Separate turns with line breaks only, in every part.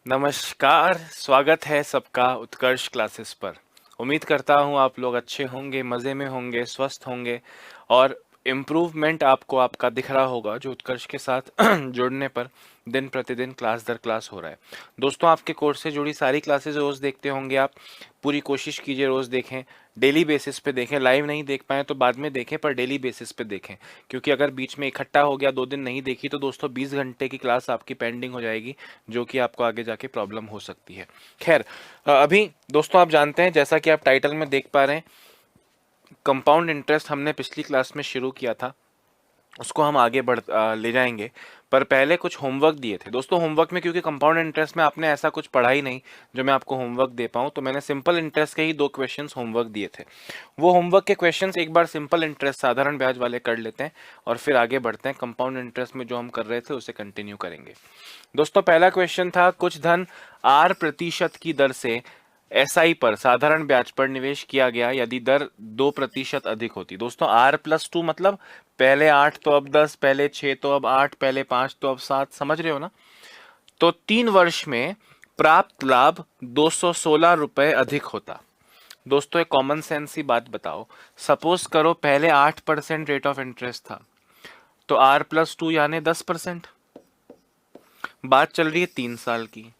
नमस्कार, स्वागत है सबका उत्कर्ष क्लासेस पर। उम्मीद करता हूँ आप लोग अच्छे होंगे, मज़े में होंगे, स्वस्थ होंगे और इम्प्रूवमेंट आपको आपका दिख रहा होगा जो उत्कर्ष के साथ जुड़ने पर दिन प्रतिदिन क्लास दर क्लास हो रहा है। दोस्तों, आपके कोर्स से जुड़ी सारी क्लासेस रोज़ देखते होंगे आप। पूरी कोशिश कीजिए रोज़ देखें, डेली बेसिस पे देखें। लाइव नहीं देख पाएँ तो बाद में देखें, पर डेली बेसिस पे देखें, क्योंकि अगर बीच में इकट्ठा हो गया 2 दिन नहीं देखी तो दोस्तों 20 घंटे की क्लास आपकी पेंडिंग हो जाएगी, जो कि आपको आगे जाके प्रॉब्लम हो सकती है। खैर, अभी दोस्तों आप जानते हैं, जैसा कि आप टाइटल में देख पा रहे हैं, कंपाउंड इंटरेस्ट हमने पिछली क्लास में शुरू किया था, उसको हम आगे ले जाएंगे। पर पहले कुछ होमवर्क दिए थे दोस्तों। होमवर्क में, क्योंकि कंपाउंड इंटरेस्ट में आपने ऐसा कुछ पढ़ा ही नहीं जो मैं आपको होमवर्क दे पाऊँ, तो मैंने सिंपल इंटरेस्ट के ही 2 क्वेश्चंस होमवर्क दिए थे। वो होमवर्क के क्वेश्चंस एक बार सिंपल इंटरेस्ट साधारण ब्याज वाले कर लेते हैं और फिर आगे बढ़ते हैं। कंपाउंड इंटरेस्ट में जो हम कर रहे थे उसे कंटिन्यू करेंगे। दोस्तों, पहला क्वेश्चन था, कुछ धन R% की दर से SI पर साधारण ब्याज पर निवेश किया गया यदि दर 2% अधिक होती। दोस्तों, R+2 मतलब पहले 8 तो अब 10, पहले 6 तो अब 8, पहले 5 तो अब 7, समझ रहे हो ना। तो 3 वर्ष में प्राप्त लाभ 216 रुपए अधिक होता। दोस्तों, एक कॉमन सेंस ही बात बताओ, सपोज करो पहले 8% रेट ऑफ इंटरेस्ट था, तो R+2 यानी 10%। बात चल रही है 3 साल की,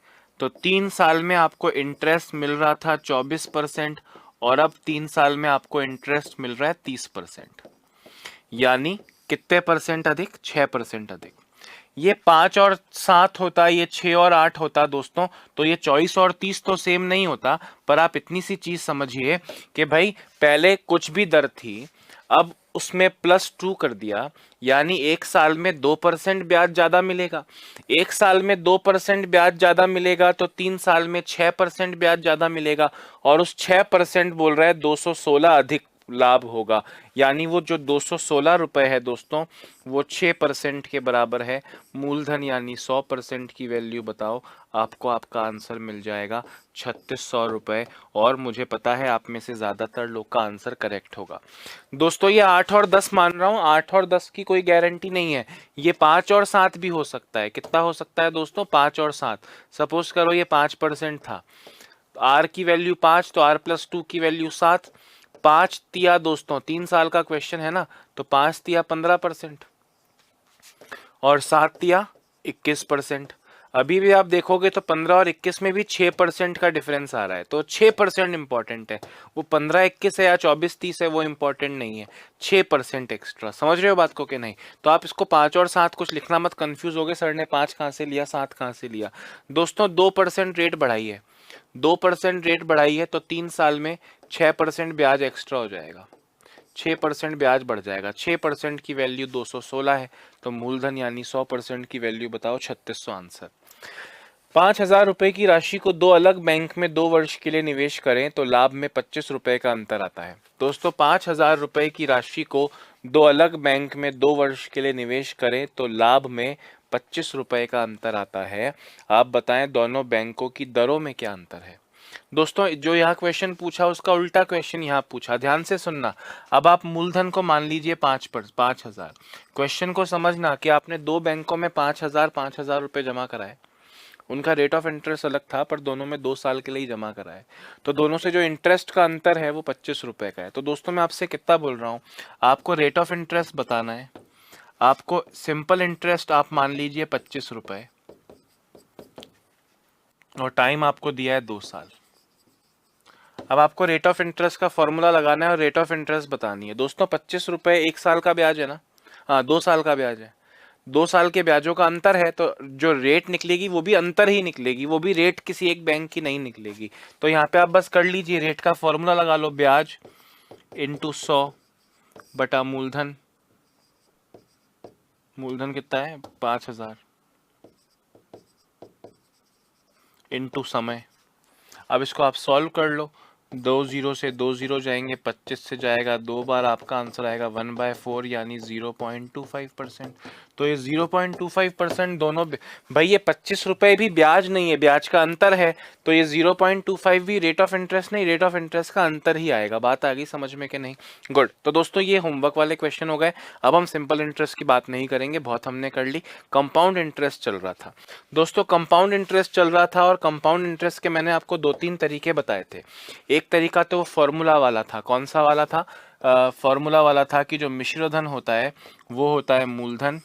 तो 3 साल में आपको इंटरेस्ट मिल रहा था 24% और अब 3 साल में आपको इंटरेस्ट मिल रहा है 30%। यानी कितने परसेंट अधिक? 6% अधिक। ये 5 और 7 होता, ये 6 और 8 होता दोस्तों, तो ये 24 और 30 तो सेम नहीं होता। पर आप इतनी सी चीज समझिए कि भाई पहले कुछ भी दर थी, अब उसमें +2 कर दिया, यानी 1 साल में 2% ब्याज ज्यादा मिलेगा। 1 साल में 2% ब्याज ज्यादा मिलेगा तो 3 साल में 6% ब्याज ज्यादा मिलेगा, और उस 6% बोल रहा है 216 अधिक लाभ होगा। यानी वो जो 216 रुपए है दोस्तों, वो 6% के बराबर है। मूलधन यानी 100% की वैल्यू बताओ, आपको आपका आंसर मिल जाएगा 3600 रुपए। और मुझे पता है आप में से ज्यादातर लोग का आंसर करेक्ट होगा। दोस्तों, ये 8 और 10 मान रहा हूँ, 8 और 10 की कोई गारंटी नहीं है, ये 5 और 7 भी हो सकता है। कितना हो सकता है दोस्तों? 5 और 7। सपोज करो ये 5% था, आर की वैल्यू 5, तो R+2 की वैल्यू 7। 5 तिया दोस्तों, 3 साल का क्वेश्चन है ना, तो 5 तिया 15% और 7 तिया 21%। अभी भी आप देखोगे तो 15 और 21 में भी 6% का डिफरेंस आ रहा है, तो 6% इंपॉर्टेंट है। वो 15-21 है या 24-30 है वो इंपॉर्टेंट नहीं है, 6% एक्स्ट्रा। समझ रहे हो बात को कि नहीं? तो आप इसको 5 और 7 कुछ लिखना मत, कंफ्यूज हो गए सर ने 5 कहाँ से लिया 7 कहाँ से लिया। दोस्तों, 2% रेट बढ़ाई है, 2% रेट बढ़ाई है, तो 3 साल में 6% ब्याज एक्स्ट्रा हो जाएगा, 6% ब्याज बढ़ जाएगा। 6% की वैल्यू 216 है, तो मूलधन यानी 100% की वैल्यू बताओ, 3600 आंसर। 5,000 रुपए की राशि को 2 अलग बैंक में 2 वर्ष के लिए निवेश करें तो लाभ में 25 रुपए का अंतर आता है। दोस्तों, 5,000 रुपए की राशि को 2 अलग बैंक में 2 वर्ष के लिए निवेश करें तो लाभ में 25 रुपए का अंतर आता है। आप बताएं दोनों बैंकों की दरों में क्या अंतर है। दोस्तों, जो यहाँ क्वेश्चन पूछा उसका उल्टा क्वेश्चन यहाँ पूछा, ध्यान से सुनना। अब आप मूलधन को मान लीजिए 5,000। क्वेश्चन को समझना कि आपने 2 बैंकों में 5,000 रुपए जमा कराए, उनका रेट ऑफ इंटरेस्ट अलग था पर दोनों में 2 साल के लिए ही जमा कराए, तो दोनों से जो इंटरेस्ट का अंतर है वो 25 रुपए का है। तो दोस्तों, मैं आपसे कितना बोल रहा हूँ, आपको रेट ऑफ इंटरेस्ट बताना है। आपको सिंपल इंटरेस्ट आप मान लीजिए 25 रुपए, और टाइम आपको दिया है 2 साल। अब आपको रेट ऑफ इंटरेस्ट का फॉर्मूला लगाना है और रेट ऑफ इंटरेस्ट बतानी है। दोस्तों, 25 रुपए 1 साल का ब्याज है ना, हाँ 2 साल का ब्याज है। 2 साल के ब्याजों का अंतर है, तो जो रेट निकलेगी वो भी अंतर ही निकलेगी, वो भी रेट किसी एक बैंक की नहीं निकलेगी। तो यहाँ पे आप बस कर लीजिए, रेट का फॉर्मूला लगा लो, ब्याज इंटू 100 बटा मूलधन। मूलधन कितना है? 5,000 इंटू समय। अब इसको आप सॉल्व कर लो, 2 जीरो से 2 जीरो जाएंगे, 25 से जाएगा 2 बार, आपका आंसर आएगा 1/4 यानी 0.25%। तो ये 0.25% दोनों भाई ये 25 रुपए भी ब्याज नहीं है, ब्याज का अंतर है, तो ये 0.25 भी रेट ऑफ इंटरेस्ट नहीं, रेट ऑफ इंटरेस्ट का अंतर ही आएगा। बात आ गई समझ में कि नहीं? गुड। तो दोस्तों ये होमवर्क वाले क्वेश्चन हो गए। अब हम सिंपल इंटरेस्ट की बात नहीं करेंगे, बहुत हमने कर ली। कंपाउंड इंटरेस्ट चल रहा था दोस्तों, कंपाउंड इंटरेस्ट चल रहा था, और कंपाउंड इंटरेस्ट के मैंने आपको 2-3 तरीके बताए थे। एक तरीका तो फॉर्मूला वाला था। कौन सा वाला था? फॉर्मूला वाला था कि जो मिश्र धन होता है वो होता है मूलधन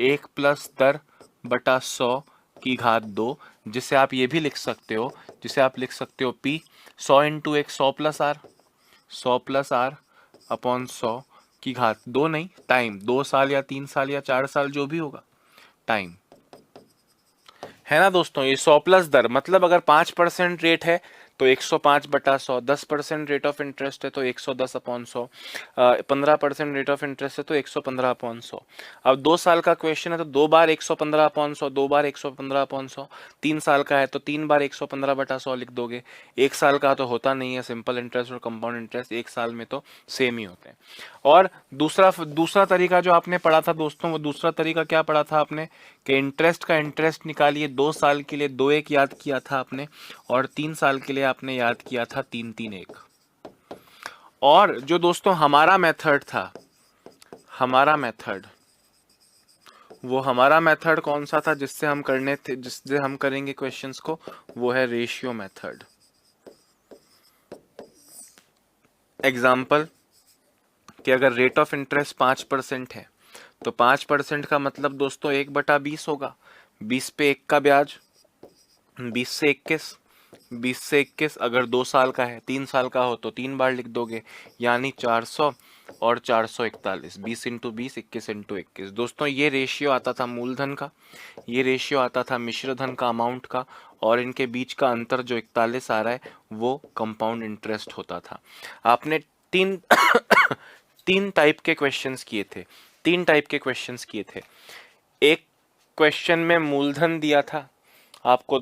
1 प्लस दर बटा 100 की घात 2, जिसे आप ये भी लिख सकते हो, जिसे आप लिख सकते हो P 100 into 1 100 plus R, 100 plus R upon 100 की घात 2, नहीं टाइम, 2 साल या 3 साल या 4 साल जो भी होगा, टाइम, है ना दोस्तों। ये 100 प्लस दर मतलब अगर 5% रेट है तो 105 बटा 100, 10% रेट ऑफ इंटरेस्ट है तो 110 अपॉन 100, 15% रेट ऑफ इंटरेस्ट है तो 115 अपॉन 100। अब 2 साल का क्वेश्चन है तो 2 बार 115 अपॉन 100, 2 बार 115 अपॉन 100, 3 साल का है तो 3 बार 115 बटा 100 लिख दोगे। 1 साल का तो होता नहीं है, सिंपल इंटरेस्ट और कंपाउंड इंटरेस्ट 1 साल में तो सेम ही होते हैं। और दूसरा तरीका जो आपने पढ़ा था दोस्तों, वो दूसरा तरीका क्या पढ़ा था आपने कि इंटरेस्ट का इंटरेस्ट निकालिए। 2 साल के लिए 2-1 याद किया था आपने, और 3 साल के लिए आपने याद किया था 3-3-1। और जो दोस्तों हमारा मेथड था, हमारा मेथड कौन सा था जिससे हम जिससे हम करेंगे क्वेश्चंस को, वो है रेशियो मेथड। एग्जाम्पल कि अगर रेट ऑफ इंटरेस्ट 5% है तो 5% का मतलब दोस्तों 1/20 होगा। 20 पे 1 का ब्याज, 20 से 21, 20 से 21। अगर 2 साल का है, 3 साल का हो तो 3 बार लिख दोगे, यानी 400 और 441, 20 इंटू 20, 21 इंटू 21। दोस्तों ये रेशियो आता था मूलधन का, ये रेशियो आता था मिश्र धन का अमाउंट का, और इनके बीच का अंतर जो 41 आ रहा है वो कंपाउंड इंटरेस्ट होता था। आपने तीन तीन टाइप के क्वेश्चंस किए थे, 3 टाइप के क्वेश्चंस किए थे। एक क्वेश्चन में मूलधन दिया था आपको,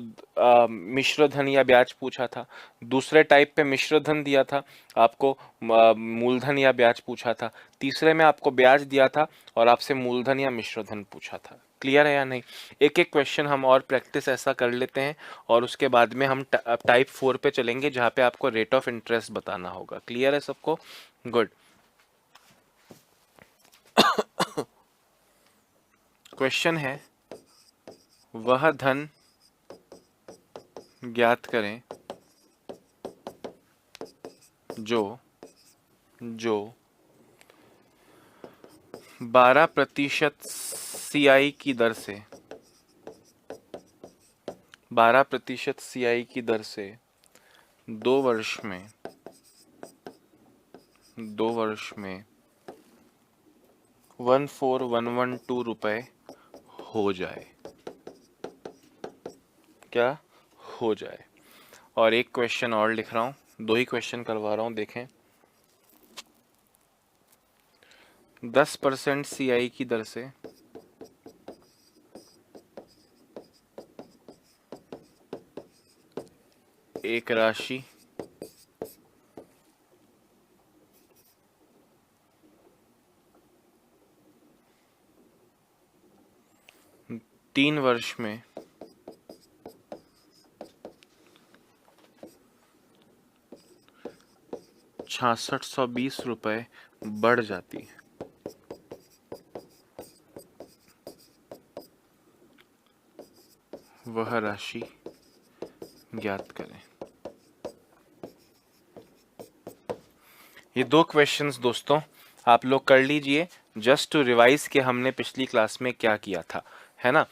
मिश्र धन या ब्याज पूछा था। दूसरे टाइप पे मिश्र धन दिया था आपको, मूलधन या ब्याज पूछा था। तीसरे में आपको ब्याज दिया था और आपसे मूलधन या मिश्र धन पूछा था। क्लियर है या नहीं? एक एक क्वेश्चन हम और प्रैक्टिस ऐसा कर लेते हैं, और उसके बाद में हम टाइप 4 पे चलेंगे जहाँ पे आपको रेट ऑफ इंटरेस्ट बताना होगा। क्लियर है सबको? गुड। क्वेश्चन है, वह धन ज्ञात करें जो 12% CI की दर से 12% CI की दर से 2 वर्ष में 14,112 रुपए हो जाए। क्या हो जाए? और एक क्वेश्चन और लिख रहा हूं, 2 ही क्वेश्चन करवा रहा हूं, देखें। 10% CI की दर से एक राशि 3 वर्ष में 6620 रुपए बढ़ जाती है। वह राशि ज्ञात करें। ये 2 क्वेश्चंस दोस्तों आप लोग कर लीजिए, जस्ट टू रिवाइज कि हमने पिछली क्लास में क्या किया था, है ना।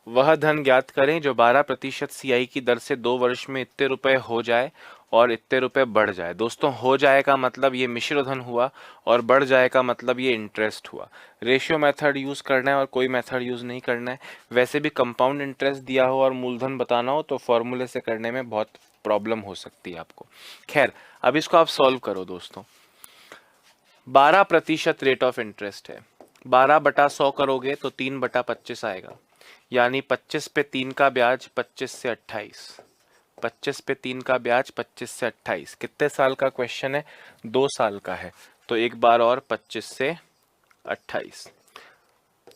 वह धन ज्ञात करें जो 12% CI की दर से 2 वर्ष में इतने रुपए हो जाए और इतने रुपए बढ़ जाए। दोस्तों हो जाए का मतलब ये मिश्र धन हुआ, और बढ़ जाए का मतलब ये इंटरेस्ट हुआ। रेशियो मेथड यूज करना है और कोई मेथड यूज नहीं करना है। वैसे भी कंपाउंड इंटरेस्ट दिया हो और मूलधन बताना हो तो फॉर्मूले से करने में बहुत प्रॉब्लम हो सकती है आपको। खैर अब इसको आप सॉल्व करो दोस्तों। 12% रेट ऑफ इंटरेस्ट है, 12/100 करोगे तो 3/25 आएगा, यानी 25 पे 3 का ब्याज 25 से 28, 25 पे 3 का ब्याज 25 से 28। कितने साल का क्वेश्चन है? 2 साल का है, तो एक बार और 25 से 28।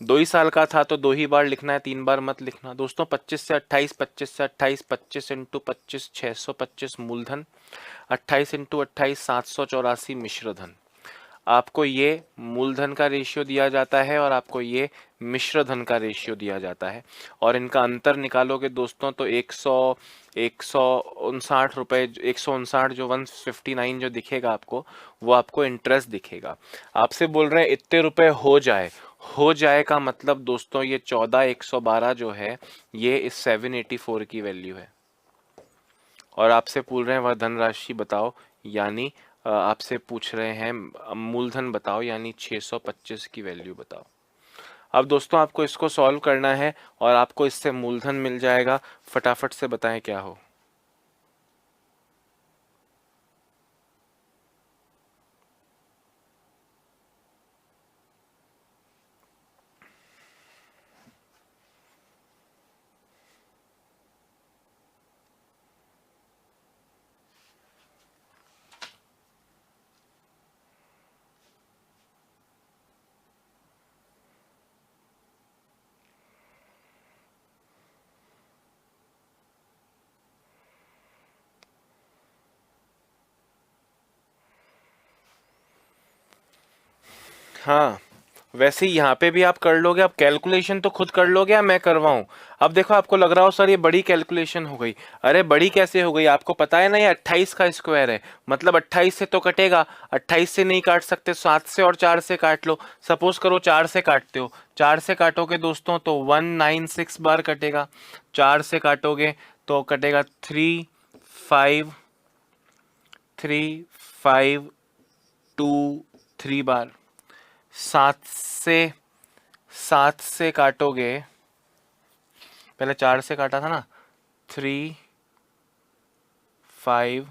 2 ही साल का था तो 2 ही बार लिखना है, 3 बार मत लिखना। दोस्तों 25 से 28, 25 से 28, 25 इंटू 25 625 मूलधन, 28 इंटू 28 784 मिश्र धन। आपको ये मूलधन का रेशियो दिया जाता है और आपको ये मिश्र धन का रेशियो दिया जाता है, और इनका अंतर निकालोगे दोस्तों तो 159 रुपये, 159 जो 159 जो दिखेगा आपको, वो आपको इंटरेस्ट दिखेगा। आपसे बोल रहे हैं इतने रुपए हो जाए का मतलब दोस्तों ये 14112 जो है ये इस 784 की वैल्यू है। और आपसे पूछ रहे हैं वह धनराशि बताओ, यानी आपसे पूछ रहे हैं मूलधन बताओ, यानी 625 की वैल्यू बताओ। अब दोस्तों आपको इसको सॉल्व करना है और आपको इससे मूलधन मिल जाएगा। फटाफट से बताएं क्या हो। हाँ, वैसे ही यहाँ पे भी आप कर लोगे। अब कैलकुलेशन तो खुद कर लोगे या मैं करवाऊँ? अब देखो आपको लग रहा हो सर ये बड़ी कैलकुलेशन हो गई। अरे बड़ी कैसे हो गई, आपको पता है ना ये 28 का स्क्वायर है, मतलब 28 से तो कटेगा। 28 से नहीं काट सकते, 7 से और 4 से काट लो। सपोज करो 4 से काटते हो, 4 से काटोगे दोस्तों तो 196 बार कटेगा। 4 से काटोगे तो कटेगा 3 5 3 5 2 3 बार। 7 से काटोगे, पहले 4 से काटा था ना, 3 5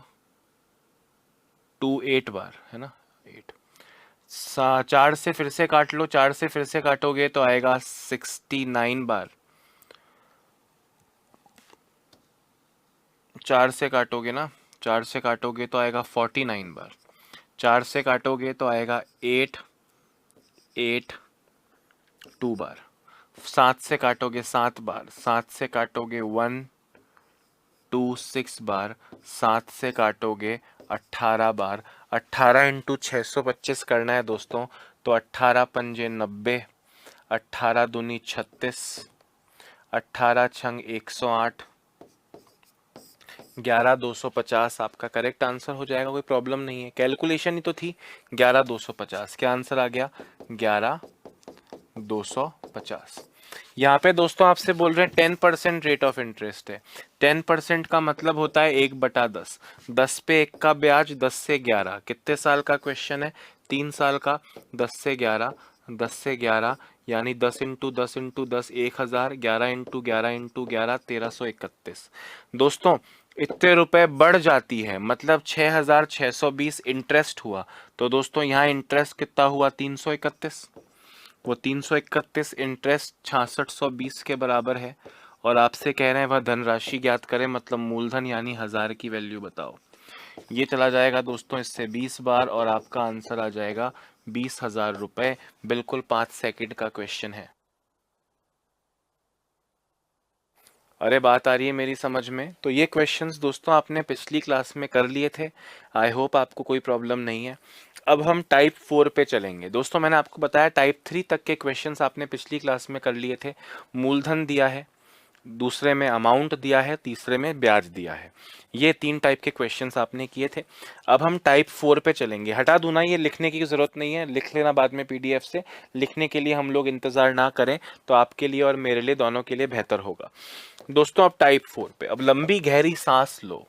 2 8 बार है ना, 8। 4 से फिर से काट लो, 4 से फिर से काटोगे तो आएगा 69 बार। 4 से काटोगे ना, 4 से काटोगे तो आएगा 49 बार। 4 से काटोगे तो आएगा 8 8 2 बार। 7 से काटोगे 7 बार। 7 से काटोगे 1 2 6 बार। 7 से काटोगे 18 बार। 18 इंटू 625 करना है दोस्तों, तो 18 पंजे 90, 18 दूनी 36, 18 छंग 108, 11 250 आपका करेक्ट आंसर हो जाएगा। कोई प्रॉब्लम नहीं है, कैलकुलेशन ही तो थी। 11 250 क्या आंसर आ गया? 11 250। यहाँ पे दोस्तों आपसे बोल रहे हैं 10% रेट ऑफ इंटरेस्ट है। 10% का मतलब होता है 1/10। 10 पे 1 का ब्याज, 10 से 11। कितने साल का क्वेश्चन है? 3 साल का। 10 से 11, 10 से 11 यानी 10 इंटू 10 इंटू 10 1000, 11 इंटू 11 इंटू 11 1331। दोस्तों इतने रुपए बढ़ जाती है, मतलब 6620 इंटरेस्ट हुआ। तो दोस्तों यहाँ इंटरेस्ट कितना हुआ? 331। वो 331 इंटरेस्ट 6620 के बराबर है। और आपसे कह रहे हैं वह धनराशि ज्ञात करें, मतलब मूलधन यानी 1000 की वैल्यू बताओ। ये चला जाएगा दोस्तों इससे 20 बार और आपका आंसर आ जाएगा 20,000 रुपए। बिल्कुल 5 सेकंड का क्वेश्चन है। अरे बात आ रही है मेरी समझ में? तो ये क्वेश्चंस दोस्तों आपने पिछली क्लास में कर लिए थे। आई होप आपको कोई प्रॉब्लम नहीं है। अब हम टाइप 4 पे चलेंगे। दोस्तों मैंने आपको बताया टाइप 3 तक के क्वेश्चंस आपने पिछली क्लास में कर लिए थे। मूलधन दिया है, दूसरे में अमाउंट दिया है, तीसरे में ब्याज दिया है। ये 3 टाइप के क्वेश्चंस आपने किए थे। अब हम टाइप 4 पे चलेंगे। हटा दूं ना, ये लिखने की ज़रूरत नहीं है, लिख लेना बाद में पीडीएफ से। लिखने के लिए हम लोग इंतज़ार ना करें तो आपके लिए और मेरे लिए दोनों के लिए बेहतर होगा। दोस्तों अब टाइप 4 पे, अब लंबी गहरी सांस लो।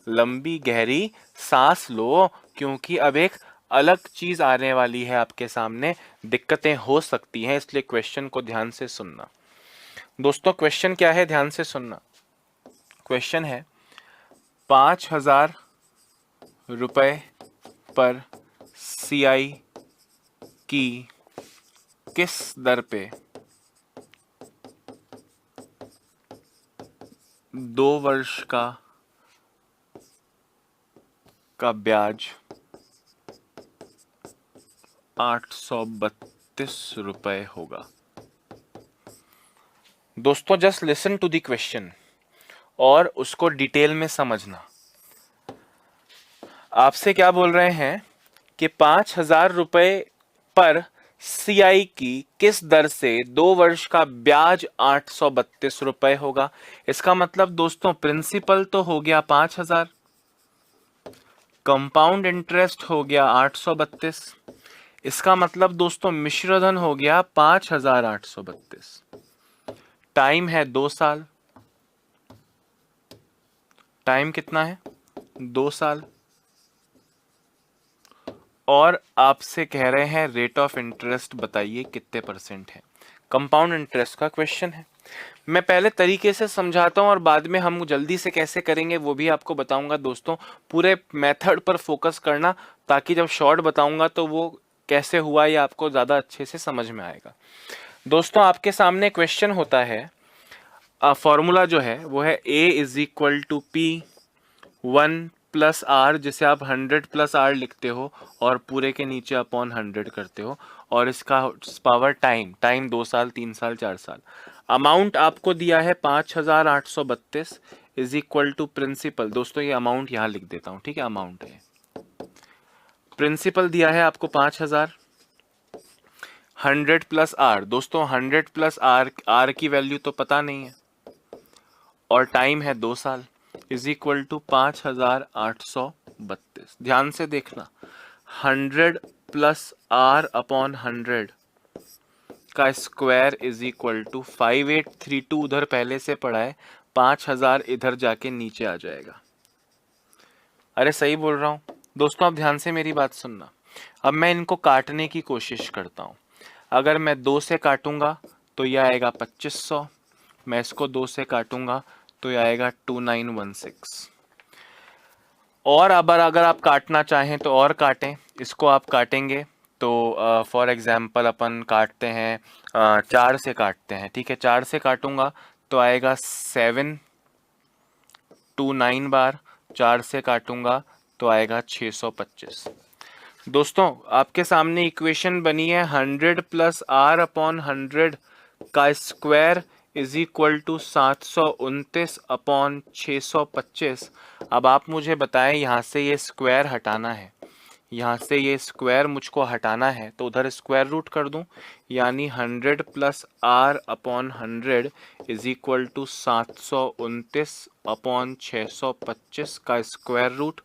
लंबी गहरी सांस लो, क्योंकि अब एक अलग चीज आने वाली है आपके सामने। दिक्कतें हो सकती हैं, इसलिए क्वेश्चन को ध्यान से सुनना। दोस्तों क्वेश्चन क्या है, ध्यान से सुनना। क्वेश्चन है 5,000 रुपए पर सीआई की किस दर पे 2 वर्ष का ब्याज 832 रुपए होगा। दोस्तों just listen to the question और उसको डिटेल में समझना। आपसे क्या बोल रहे हैं कि 5,000 रुपए पर सीआई की किस दर से 2 वर्ष का ब्याज 832 रुपए होगा। इसका मतलब दोस्तों प्रिंसिपल तो हो गया 5,000, कंपाउंड इंटरेस्ट हो गया 832, इसका मतलब दोस्तों मिश्रधन हो गया 5,832। टाइम है 2 साल। टाइम कितना है? 2 साल। और आपसे कह रहे हैं रेट ऑफ इंटरेस्ट बताइए कितने परसेंट है। कंपाउंड इंटरेस्ट का क्वेश्चन है। मैं पहले तरीके से समझाता हूं और बाद में हम जल्दी से कैसे करेंगे वो भी आपको बताऊंगा। दोस्तों पूरे मेथड पर फोकस करना, ताकि जब शॉर्ट बताऊंगा तो वो कैसे हुआ ये आपको ज़्यादा अच्छे से समझ में आएगा। दोस्तों आपके सामने क्वेश्चन होता है, फॉर्मूला जो है वो है A is equal to P 1+R, जिसे आप 100+R लिखते हो और पूरे के नीचे अपॉन 100 करते हो, और इसका पावर टाइम 2 साल 3 साल 4 साल। अमाउंट आपको दिया है 5,832 इज इक्वल टू प्रिंसिपल। दोस्तों ये अमाउंट यहाँ लिख देता हूँ, ठीक है, अमाउंट है। प्रिंसिपल दिया है आपको 5,000, 100+R। दोस्तों 100+R की वैल्यू तो पता नहीं है, और टाइम है 2 साल, इज इक्वल टू 5,832। ध्यान से देखना, 100+R अपॉन 100 का स्क्वायर इज इक्वल टू 5832। उधर पहले से पढ़ा है, 5,000 इधर जाके नीचे आ जाएगा। अरे सही बोल रहा हूं दोस्तों, आप ध्यान से मेरी बात सुनना। अब मैं इनको काटने की कोशिश करता हूं। अगर मैं 2 से काटूंगा तो यह आएगा 2500, मैं इसको 2 से काटूंगा तो यह आएगा 2916। और अगर आप काटना चाहें तो और काटें, इसको आप काटेंगे तो फॉर एग्जांपल अपन काटते हैं 4 से काटते हैं, ठीक है। 4 से काटूंगा तो आएगा 729 बार, 4 से काटूंगा तो आएगा 625। दोस्तों आपके सामने इक्वेशन बनी है 100+R अपॉन 100 का square is equal to 729 upon 625। अब आप मुझे बताएं, यहाँ से ये स्क्वायर हटाना है, यहाँ से ये स्क्वायर मुझको हटाना है, तो उधर स्क्वायर रूट कर दूं, यानी 100+R upon 100 is equal to 729 upon 625 का स्क्वायर रूट,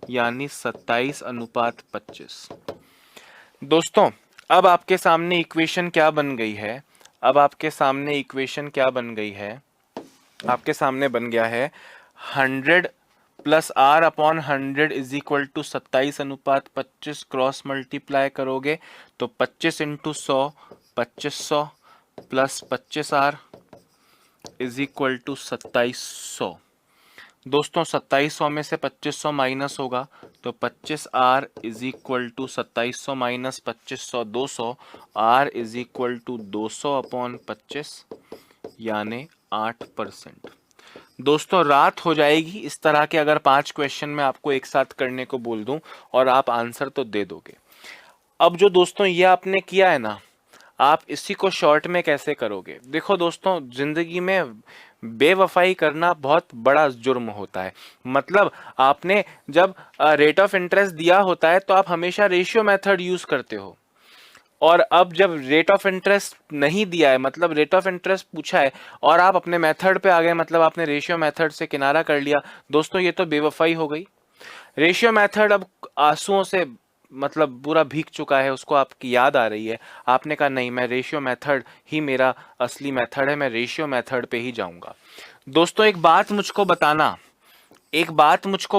यानी 27:25। दोस्तों अब आपके सामने इक्वेशन क्या बन गई है? अब आपके सामने इक्वेशन क्या बन गई है? आपके सामने बन गया है 100+R upon 100 is equal to 27:25। Cross multiply करोगे तो 25 × 100 2500 plus 25R is equal to 2700। दोस्तों 2700 में से 2500 माइनस होगा तो 25R is equal to 2700 minus 2500 200, R is equal to 200 upon 25, यानी 8%। दोस्तों रात हो जाएगी इस तरह के अगर 5 क्वेश्चन मैं आपको एक साथ करने को बोल दूं और आप आंसर तो दे दोगे। अब जो दोस्तों ये आपने किया है ना, आप इसी को शॉर्ट में कैसे करोगे? देखो दोस्तों, जिंदगी में बेवफाई करना बहुत बड़ा जुर्म होता है। मतलब आपने जब रेट ऑफ इंटरेस्ट दिया होता है तो आप हमेशा रेशियो मेथड यूज करते हो, और अब जब रेट ऑफ इंटरेस्ट नहीं दिया है, मतलब रेट ऑफ इंटरेस्ट पूछा है और आप अपने मेथड पे आ गए, मतलब आपने रेशियो मेथड से किनारा कर लिया। दोस्तों ये तो बेवफाई हो गई। रेशियो मेथड अब आंसुओं से मतलब पूरा भीग चुका है, उसको आपकी याद आ रही है, आपने कहा नहीं, मैं रेशियो मेथड ही मेरा असली मेथड है, मैं रेशियो मेथड पे ही जाऊंगा। दोस्तों एक बात मुझको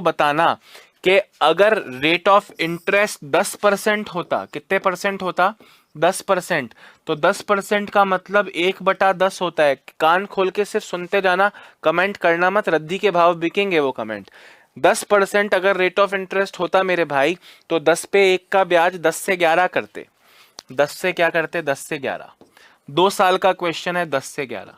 बताना कि अगर रेट ऑफ इंटरेस्ट 10% होता, कितने परसेंट होता? 10%। तो 10% का मतलब 1/10 होता है। कान खोल के सिर्फ सुनते जाना, कमेंट करना मत, रद्दी के भाव बिकेंगे वो कमेंट। 10% अगर रेट ऑफ इंटरेस्ट होता मेरे भाई, तो 10 पे 1 का ब्याज 10 से 11 करते। 10 से क्या करते? 10 से 11। 2 साल का क्वेश्चन है, 10 से 11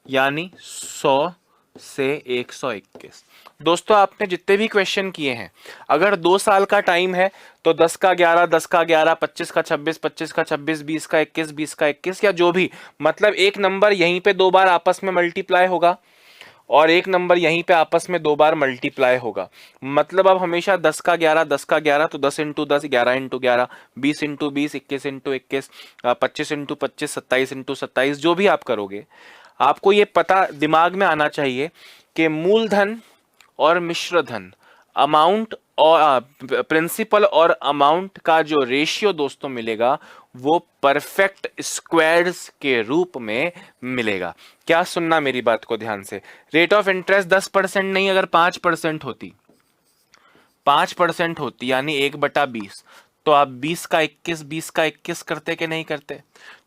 यानी 100 से 121। दोस्तों आपने जितने भी क्वेश्चन किए हैं, अगर 2 साल का टाइम है तो 10 का 11, 10 का 11, 25 का 26, 25 का 26, 20 का 21, 20 का 21, या जो भी, मतलब एक नंबर यहीं पे 2 बार आपस में मल्टीप्लाई होगा और एक नंबर यहीं पे आपस में 2 बार मल्टीप्लाई होगा। मतलब अब हमेशा 10 का 11, 10 का 11, तो 10 into 10, 11 into 11, 20 into 20, 21 into 21, 25 into 25, 27 into 27, जो भी आप करोगे, आपको ये पता दिमाग में आना चाहिए कि मूलधन और मिश्र धन, अमाउंट और प्रिंसिपल और अमाउंट का जो रेशियो दोस्तों मिलेगा वो परफेक्ट स्क्वायर्स के रूप में मिलेगा। क्या सुनना मेरी बात को ध्यान से, रेट ऑफ इंटरेस्ट 10% नहीं, अगर 5% होती, 5% होती यानी 1/20, तो आप 20 का 21, 20 का 21 करते कि नहीं करते?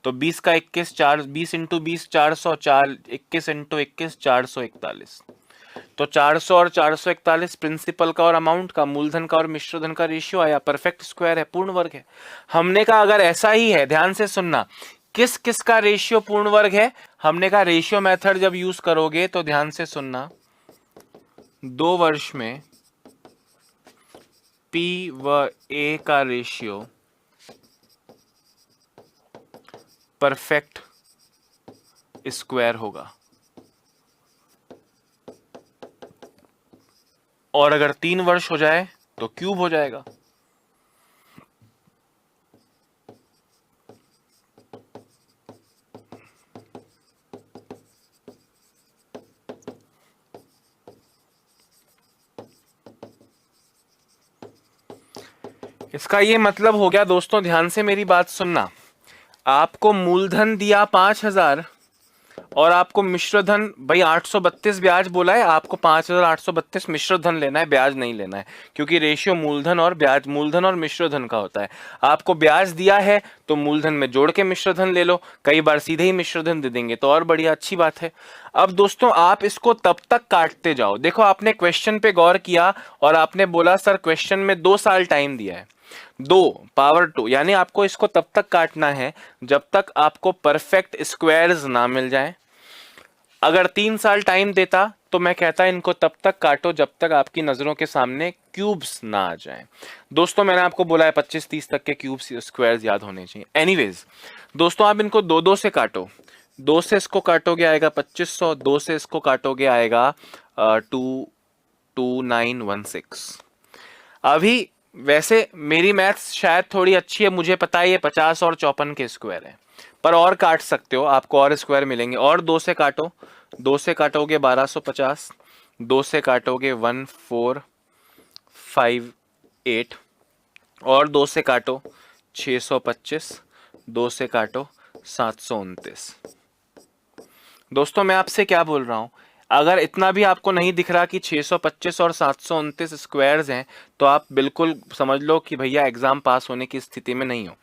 तो 20 का 21, 4, 20 इंटू 20, 400, 4, 21 इंटू 21, 441। तो 400 और 441 प्रिंसिपल का और अमाउंट का, मूलधन का और मिश्रधन का रेशियो आया, परफेक्ट स्क्वायर है, पूर्ण वर्ग है। हमने कहा अगर ऐसा ही है, ध्यान से सुनना, किस किस का रेशियो पूर्ण वर्ग है? हमने कहा रेशियो मेथड जब यूज करोगे तो ध्यान से सुनना, 2 वर्ष में P व A का रेशियो परफेक्ट स्क्वायर होगा, और अगर 3 वर्ष हो जाए तो क्यूब हो जाएगा। इसका ये मतलब हो गया दोस्तों, ध्यान से मेरी बात सुनना, आपको मूलधन दिया 5,000 और आपको मिश्रधन भाई 832 ब्याज बोला है, आपको 5,832 मिश्रधन लेना है, ब्याज नहीं लेना है, क्योंकि रेशियो मूलधन और ब्याज, मूलधन और मिश्रधन का होता है। आपको ब्याज दिया है तो मूलधन में जोड़ के मिश्रधन ले लो, कई बार सीधे ही मिश्रधन दे देंगे तो और बढ़िया, अच्छी बात है। अब दोस्तों आप इसको तब तक काटते जाओ, देखो आपने क्वेश्चन पे गौर किया और आपने बोला सर क्वेश्चन में 2 साल टाइम दिया है, 2 यानी आपको इसको तब तक काटना है जब तक आपको परफेक्ट स्क्वायर्स ना मिल जाए। अगर 3 साल टाइम देता तो मैं कहता इनको तब तक काटो जब तक आपकी नजरों के सामने क्यूब्स ना आ जाएं। दोस्तों मैंने आपको बोला है 25-30 तक के क्यूब्स स्क्वायर्स याद होने चाहिए। एनीवेज दोस्तों आप इनको 2-2 से काटो, 2 से इसको काटोगे आएगा 2500, 2 से इसको काटोगे आएगा 22916। अभी वैसे मेरी मैथ्स शायद थोड़ी अच्छी है, मुझे पता है ये 50 और 54 के स्क्वायर है, पर और काट सकते हो, आपको और स्क्वायर मिलेंगे। और 2 से काटो, 2 से काटोगे 1250, 2 से काटोगे 1458, और 2 से काटो 625, 2 से काटो 729। दोस्तों मैं आपसे क्या बोल रहा हूं, अगर इतना भी आपको नहीं दिख रहा कि 625 और 729 स्क्वायर्स हैं तो आप बिल्कुल समझ लो कि भैया एग्जाम पास होने की स्थिति में नहीं हो।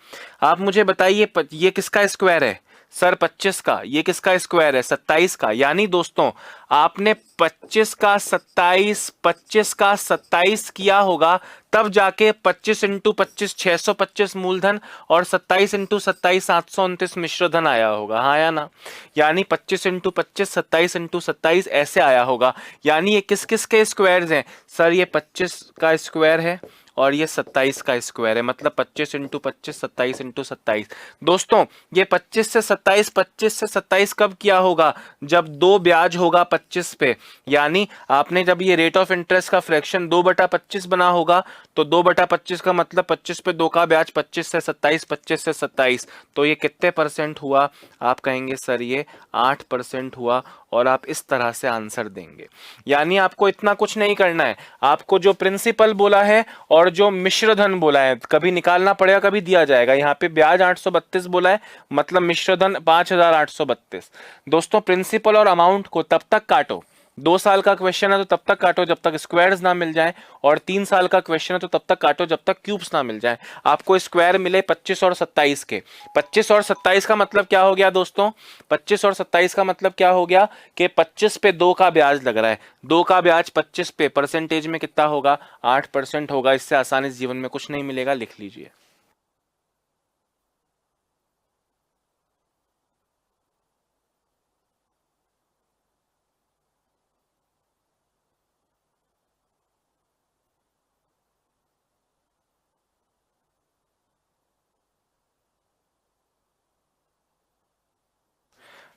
आप मुझे बताइए ये किसका स्क्वायर है? सर 25 का। ये किसका स्क्वायर है? 27 का। यानी दोस्तों आपने 25 का 27, 25 का 27 किया होगा, तब जाके 25 इंटू 25 625 मूलधन और 27 इंटू 27 729 मिश्रधन आया होगा, हाँ या ना? यानी 25 इंटू 25 27 इंटू 27 ऐसे आया होगा। यानी ये किस किस के स्क्वायर्स हैं? सर ये 25 का स्क्वायर है और ये 27 का स्क्वायर है, मतलब 25 इंटू 25 27 इंटू 27। दोस्तों ये 25 से 27, 25 से 27 कब किया होगा? जब 2 ब्याज होगा 25 पे, यानी आपने जब ये रेट ऑफ इंटरेस्ट का फ्रैक्शन 2/25 बना होगा, तो 2/25 का मतलब 25 पे 2 का ब्याज, 25 से 27, 25 से 27, तो ये कितने परसेंट हुआ? आप कहेंगे सर ये 8% हुआ, और आप इस तरह से आंसर देंगे। यानी आपको इतना कुछ नहीं करना है, आपको जो प्रिंसिपल बोला है और जो मिश्रधन बोला है कभी निकालना पड़ेगा कभी दिया जाएगा। यहाँ पे ब्याज 832 बोला है, मतलब मिश्रधन 5832। दोस्तों प्रिंसिपल और अमाउंट को तब तक काटो, 2 साल का क्वेश्चन है तो तब तक काटो जब तक स्क्वायर्स ना मिल जाए, और 3 साल का क्वेश्चन है तो तब तक काटो जब तक क्यूब्स ना मिल जाए। आपको स्क्वायर मिले 25 और 27 के। 25 और 27 का मतलब क्या हो गया दोस्तों? 25 और 27 का मतलब क्या हो गया कि 25 पे 2 का ब्याज लग रहा है, 2 का ब्याज 25 पे, परसेंटेज में कितना होगा? 8% होगा। इससे आसानी से जीवन में कुछ नहीं मिलेगा, लिख लीजिए।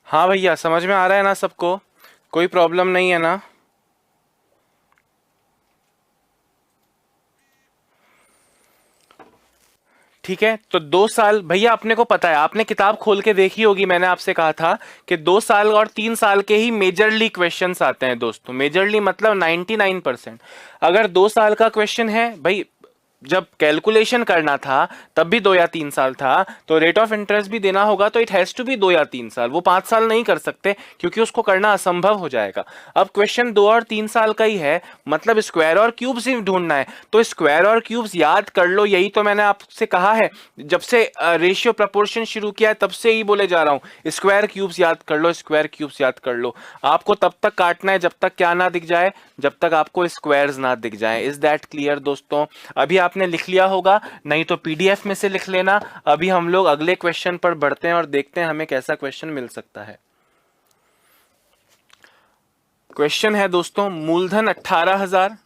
हाँ भैया, समझ में आ रहा है ना सबको? कोई प्रॉब्लम नहीं है ना? ठीक है, तो 2 साल भैया अपने को पता है, आपने किताब खोल के देखी होगी, मैंने आपसे कहा था कि 2 साल और 3 साल के ही मेजरली क्वेश्चंस आते हैं दोस्तों। मेजरली मतलब 99%। अगर 2 साल का क्वेश्चन है भाई, जब कैलकुलेशन करना था तब भी 2 या 3 साल था, तो रेट ऑफ इंटरेस्ट भी देना होगा तो इट हैज टू बी 2 या 3 साल। वो 5 साल नहीं कर सकते क्योंकि उसको करना असंभव हो जाएगा। अब क्वेश्चन 2 और 3 साल का ही है, मतलब स्क्वायर और क्यूब्स ही ढूंढना है, तो स्क्वायर और क्यूब्स याद कर लो। यही तो मैंने आपसे कहा है, जब से रेशियो प्रपोर्शन शुरू किया है तब से ही बोले जा रहा हूं, स्क्वायर क्यूब्स याद कर लो, स्क्वायर क्यूब्स याद कर लो। आपको तब तक काटना है जब तक क्या ना दिख जाए, जब तक आपको स्क्वायर्स ना दिख जाए। इज दैट क्लियर दोस्तों? अभी आपने लिख लिया होगा, नहीं तो पीडीएफ में से लिख लेना। अभी हम लोग अगले क्वेश्चन पर बढ़ते हैं और देखते हैं हमें कैसा क्वेश्चन मिल सकता है। क्वेश्चन है दोस्तों, मूलधन 18,000,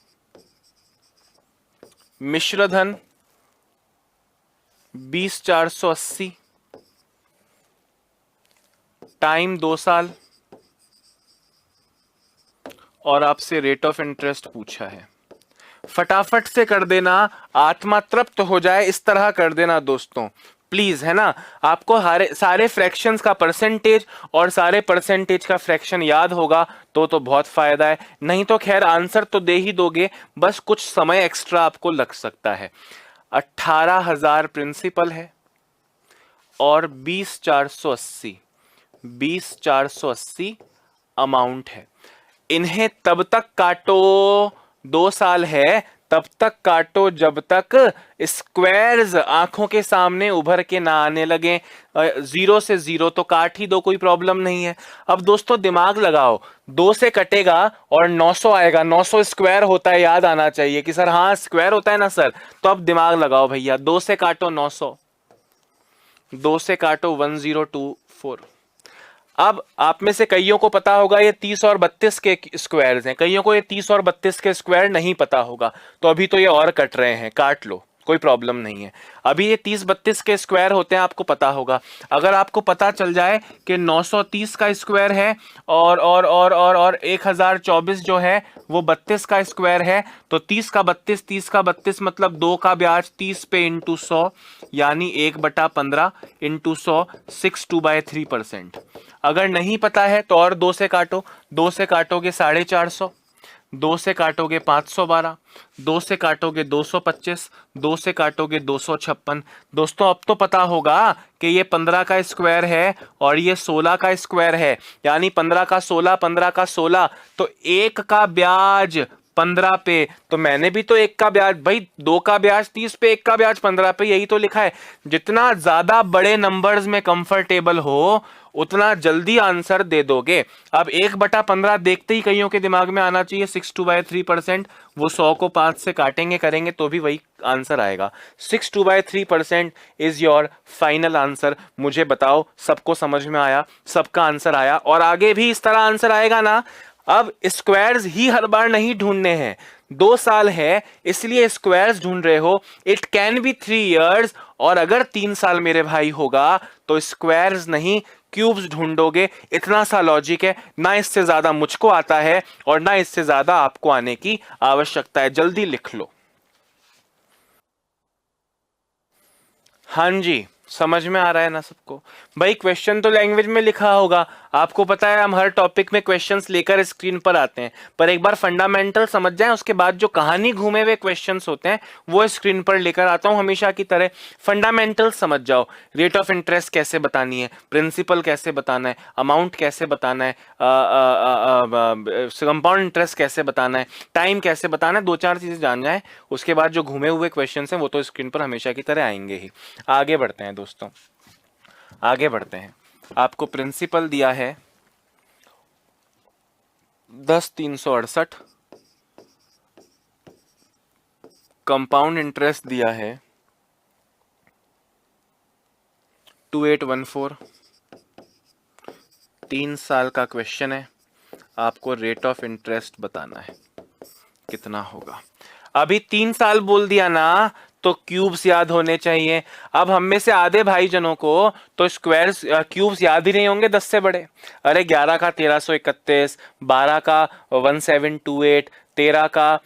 मिश्रधन 20,480, टाइम 2 साल, और आपसे रेट ऑफ इंटरेस्ट पूछा है। फटाफट से कर देना, आत्मा तृप्त हो जाए इस तरह कर देना दोस्तों, प्लीज, है ना? आपको सारे फ्रैक्शंस का परसेंटेज और सारे परसेंटेज का फ्रैक्शन याद होगा तो बहुत फायदा है, नहीं तो खैर आंसर तो दे ही दोगे, बस कुछ समय एक्स्ट्रा आपको लग सकता है। 18,000 प्रिंसिपल है और 20,480 अमाउंट है। इन्हें तब तक काटो, 2 साल है तब तक काटो जब तक स्क्वायर्स आंखों के सामने उभर के ना आने लगे। 0 से 0 तो काट ही दो, कोई प्रॉब्लम नहीं है। अब दोस्तों दिमाग लगाओ, 2 से कटेगा और 900 आएगा, 900 स्क्वायर होता है, याद आना चाहिए कि सर हाँ स्क्वायर होता है ना सर। तो अब दिमाग लगाओ भैया, 2 से काटो 900, 2 से काटो 1024। अब आप में से कईयों को पता होगा ये 30 और 32 के स्क्वायर्स हैं, कईयों को ये 30 और 32 के स्क्वायर नहीं पता होगा, तो अभी तो ये और कट रहे हैं, काट लो, कोई प्रॉब्लम नहीं है। अभी ये 30-32 के स्क्वायर होते हैं, आपको पता होगा। अगर आपको पता चल जाए कि 930 का स्क्वायर है और 1024 जो है वो 32 का स्क्वायर है, तो 30 का 32 मतलब 2 का ब्याज 30 पे इंटू 100, यानी 1/15 इंटू 100, 62/3%। अगर नहीं पता है तो और 2 से काटो, 2 से काटोगे 450, 2 से काटोगे 512, 2 से काटोगे 225, 2 से काटोगे 256। दोस्तों अब तो पता होगा कि ये 15 का स्क्वायर है और ये 16 का स्क्वायर है, यानी 15 का 16, 15 का 16, तो 1 का ब्याज 15 पे। तो मैंने भी तो 1 का ब्याज, भाई 2 का ब्याज 30 पे, 1 का ब्याज 15 पे, यही तो लिखा है। जितना ज्यादा बड़े नंबर्स में कंफर्टेबल हो उतना जल्दी आंसर दे दोगे। अब 1/15 देखते ही कईयों के दिमाग में आना चाहिए 62/3%, वो 100 को 5 से काटेंगे करेंगे तो भी वही आंसर आएगा। 62/3% इज योर फाइनल आंसर। मुझे बताओ सबको समझ में आया, सबका आंसर आया? और आगे भी इस तरह आंसर आएगा ना? अब स्क्वायर्स ही हर बार नहीं ढूंढने हैं, 2 साल है इसलिए स्क्वायर्स ढूंढ रहे हो, इट कैन बी 3 years, और अगर 3 साल मेरे भाई होगा तो स्क्वायर्स नहीं क्यूब्स ढूंढोगे। इतना सा लॉजिक है, ना इससे ज्यादा मुझको आता है और ना इससे ज्यादा आपको आने की आवश्यकता है। जल्दी लिख लो। हाँ जी, समझ में आ रहा है ना सबको? भाई क्वेश्चन तो लैंग्वेज में लिखा होगा, आपको पता है हम हर टॉपिक में क्वेश्चंस लेकर स्क्रीन पर आते हैं, पर एक बार फंडामेंटल समझ जाएं उसके बाद जो कहानी घूमे हुए क्वेश्चंस होते हैं वो स्क्रीन पर लेकर आता हूं हमेशा की तरह। फंडामेंटल समझ जाओ, रेट ऑफ इंटरेस्ट कैसे बतानी है, प्रिंसिपल कैसे बताना है, अमाउंट कैसे बताना है, कंपाउंड इंटरेस्ट कैसे बताना है, टाइम कैसे बताना है, 2-4 चीजें जान जाए, उसके बाद जो घूमे हुए क्वेश्चन हैं वो तो स्क्रीन पर हमेशा की तरह आएंगे ही। आगे बढ़ते हैं दोस्तों, आगे बढ़ते हैं। आपको प्रिंसिपल दिया है 10,368, कंपाउंड इंटरेस्ट दिया है 2814, 3 साल का क्वेश्चन है, आपको रेट ऑफ इंटरेस्ट बताना है कितना होगा। अभी 3 साल बोल दिया ना तो क्यूब्स याद होने चाहिए। अब हम में से आधे भाईजनों को तो स्क्वायर्स क्यूब्स याद ही नहीं होंगे 10 से बड़े। अरे 11 का 1331, 12 का 1728, 13 का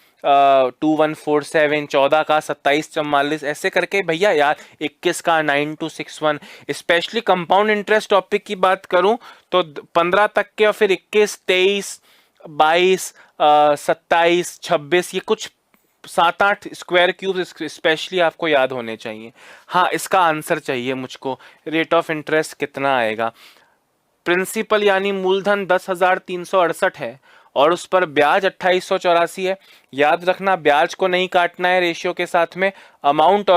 2147, 14 का 2744, ऐसे करके भैया यार, 21 का 9261। स्पेशली कंपाउंड इंटरेस्ट टॉपिक की बात करूं तो 15 तक के, और फिर 21, 23, 22, 27, 26, ये कुछ 7-8 स्क्वायर क्यूब स्पेशली आपको याद होने चाहिए। हाँ, इसका आंसर चाहिए मुझको, रेट ऑफ इंटरेस्ट कितना आएगा। प्रिंसिपल यानी मूलधन 10,368 है और उस पर ब्याज 2884 है। याद रखना, ब्याज को नहीं काटना है रेशियो के साथ में, अमाउंट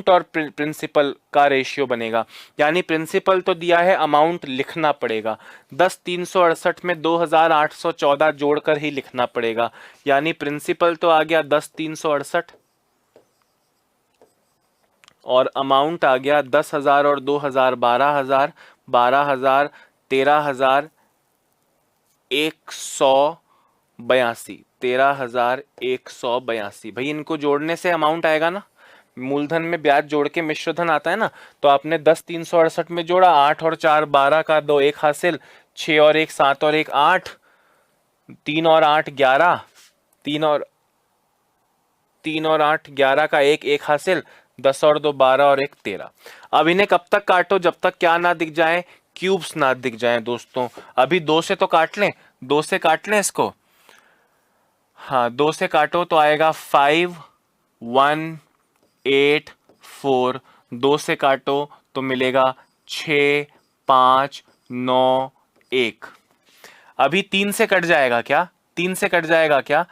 और प्रिंसिपल का रेशियो बनेगा। यानी प्रिंसिपल तो दिया है, अमाउंट लिखना पड़ेगा। 10,368 में 2,814 जोड़कर ही लिखना पड़ेगा। यानी प्रिंसिपल तो आ गया 10,368 और अमाउंट आ गया 10,000 और 2,000 12,000, 12,000 13,182, 13,182। भाई इनको जोड़ने से अमाउंट आएगा ना, मूलधन में ब्याज जोड़ के मिश्रधन आता है ना। तो आपने 10,368 में जोड़ा, 8 और 4 12 का 2 1 हासिल, 6 और 1 7 और 1 8, 3 और 8 11, 3 और 8 11 का 1 1 हासिल, 10 और 2 12 और 1 13। अब इन्हें कब तक काटो, जब तक क्या ना दिख जाए, क्यूब्स ना दिख जाए दोस्तों। अभी 2 से तो काट लें, 2 से काट लें इसको। हाँ, 2 से काटो तो आएगा 5 1 8 4, 2 से काटो तो मिलेगा 6 5 9 1। अभी 3 से कट जाएगा क्या, 3 से कट जाएगा क्या,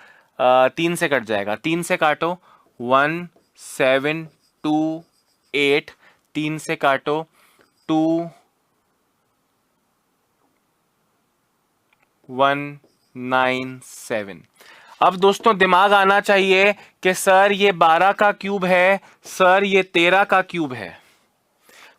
3 से कट जाएगा। 3 से काटो 1 7 2 8, 3 से काटो 2 1 9 7। अब दोस्तों दिमाग आना चाहिए कि सर ये 12 का क्यूब है, सर ये 13 का क्यूब है,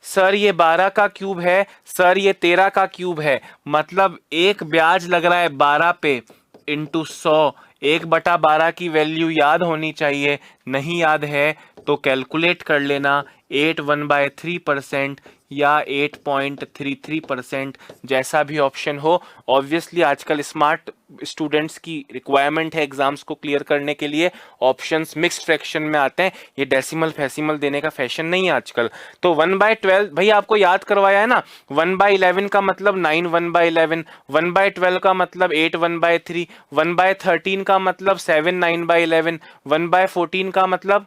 सर ये 12 का क्यूब है, सर ये 13 का क्यूब है। मतलब एक ब्याज लग रहा है 12 पे इंटू 100, 1/12 की वैल्यू याद होनी चाहिए। नहीं याद है तो कैलकुलेट कर लेना, 81/3% या 8.33%, जैसा भी ऑप्शन हो। ऑब्वियसली आजकल स्मार्ट स्टूडेंट्स की रिक्वायरमेंट है एग्जाम्स को क्लियर करने के लिए, ऑप्शंस मिक्स्ड फ्रैक्शन में आते हैं, ये डेसिमल फैसिमल देने का फैशन नहीं है आजकल। तो 1/12 भाई आपको याद करवाया है ना, 1/11 का मतलब 9 1/11, 1/12 का मतलब 8 1/3, 1/13 का मतलब 7 9/11, 1/14 का मतलब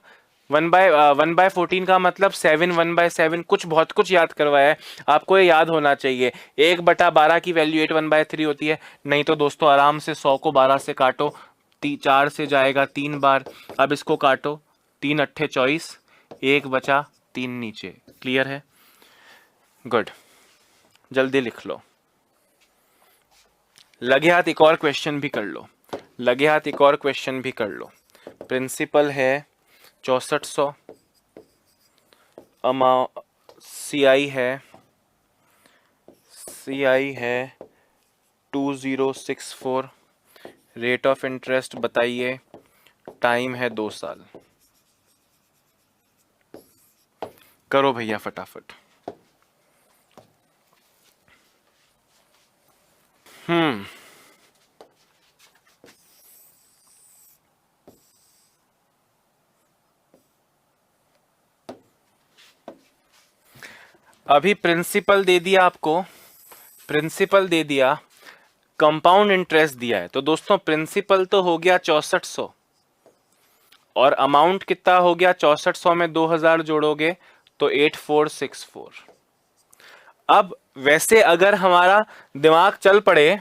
1/14 का मतलब 7 1/7, कुछ बहुत कुछ याद करवाया है, आपको ये याद होना चाहिए। 1/12 की वैल्यू 8 1/3 होती है। नहीं तो दोस्तों आराम से 100 को 12 से काटो, 4 से जाएगा 3 बार। अब इसको काटो, 3 अट्ठे 24, 1 बचा, 3 नीचे। क्लियर है? गुड, जल्दी लिख लो। लगे हाथ एक और क्वेश्चन भी कर लो, लगे हाथ एक और क्वेश्चन भी कर लो। प्रिंसिपल है 6400, CI है 2064, रेट ऑफ इंटरेस्ट बताइए, टाइम है 2 साल। करो भैया फटाफट। अभी प्रिंसिपल दे दिया आपको, प्रिंसिपल दे दिया, कंपाउंड इंटरेस्ट दिया है। तो दोस्तों प्रिंसिपल तो हो गया 6400 और अमाउंट कितना हो गया, 6400 में 2000 जोड़ोगे तो 8464। अब वैसे अगर हमारा दिमाग चल पड़े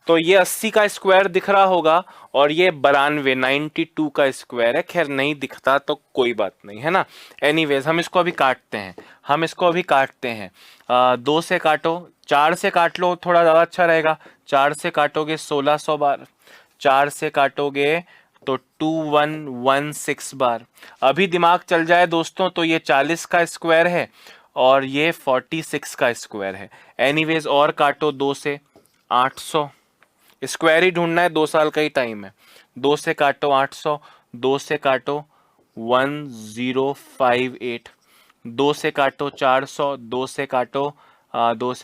तो ये 80 का स्क्वायर दिख रहा होगा और ये 92 का स्क्वायर है। खैर नहीं दिखता तो कोई बात नहीं है ना। एनीवेज हम इसको अभी काटते हैं, हम इसको अभी काटते हैं। 2 से काटो, 4 से काट लो, थोड़ा ज़्यादा अच्छा रहेगा। 4 से काटोगे 1600 बार, 4 से काटोगे तो 2116 बार। अभी दिमाग चल जाए दोस्तों तो ये 40 का स्क्वायर है और ये 46 का स्क्वायर है। एनीवेज और काटो 2 से, 800, स्क्वायर ही ढूंढना है, 2 साल का ही टाइम है। 2 से काटो 800, 2 से काटो 1058। 2 से काटो 400, 2 से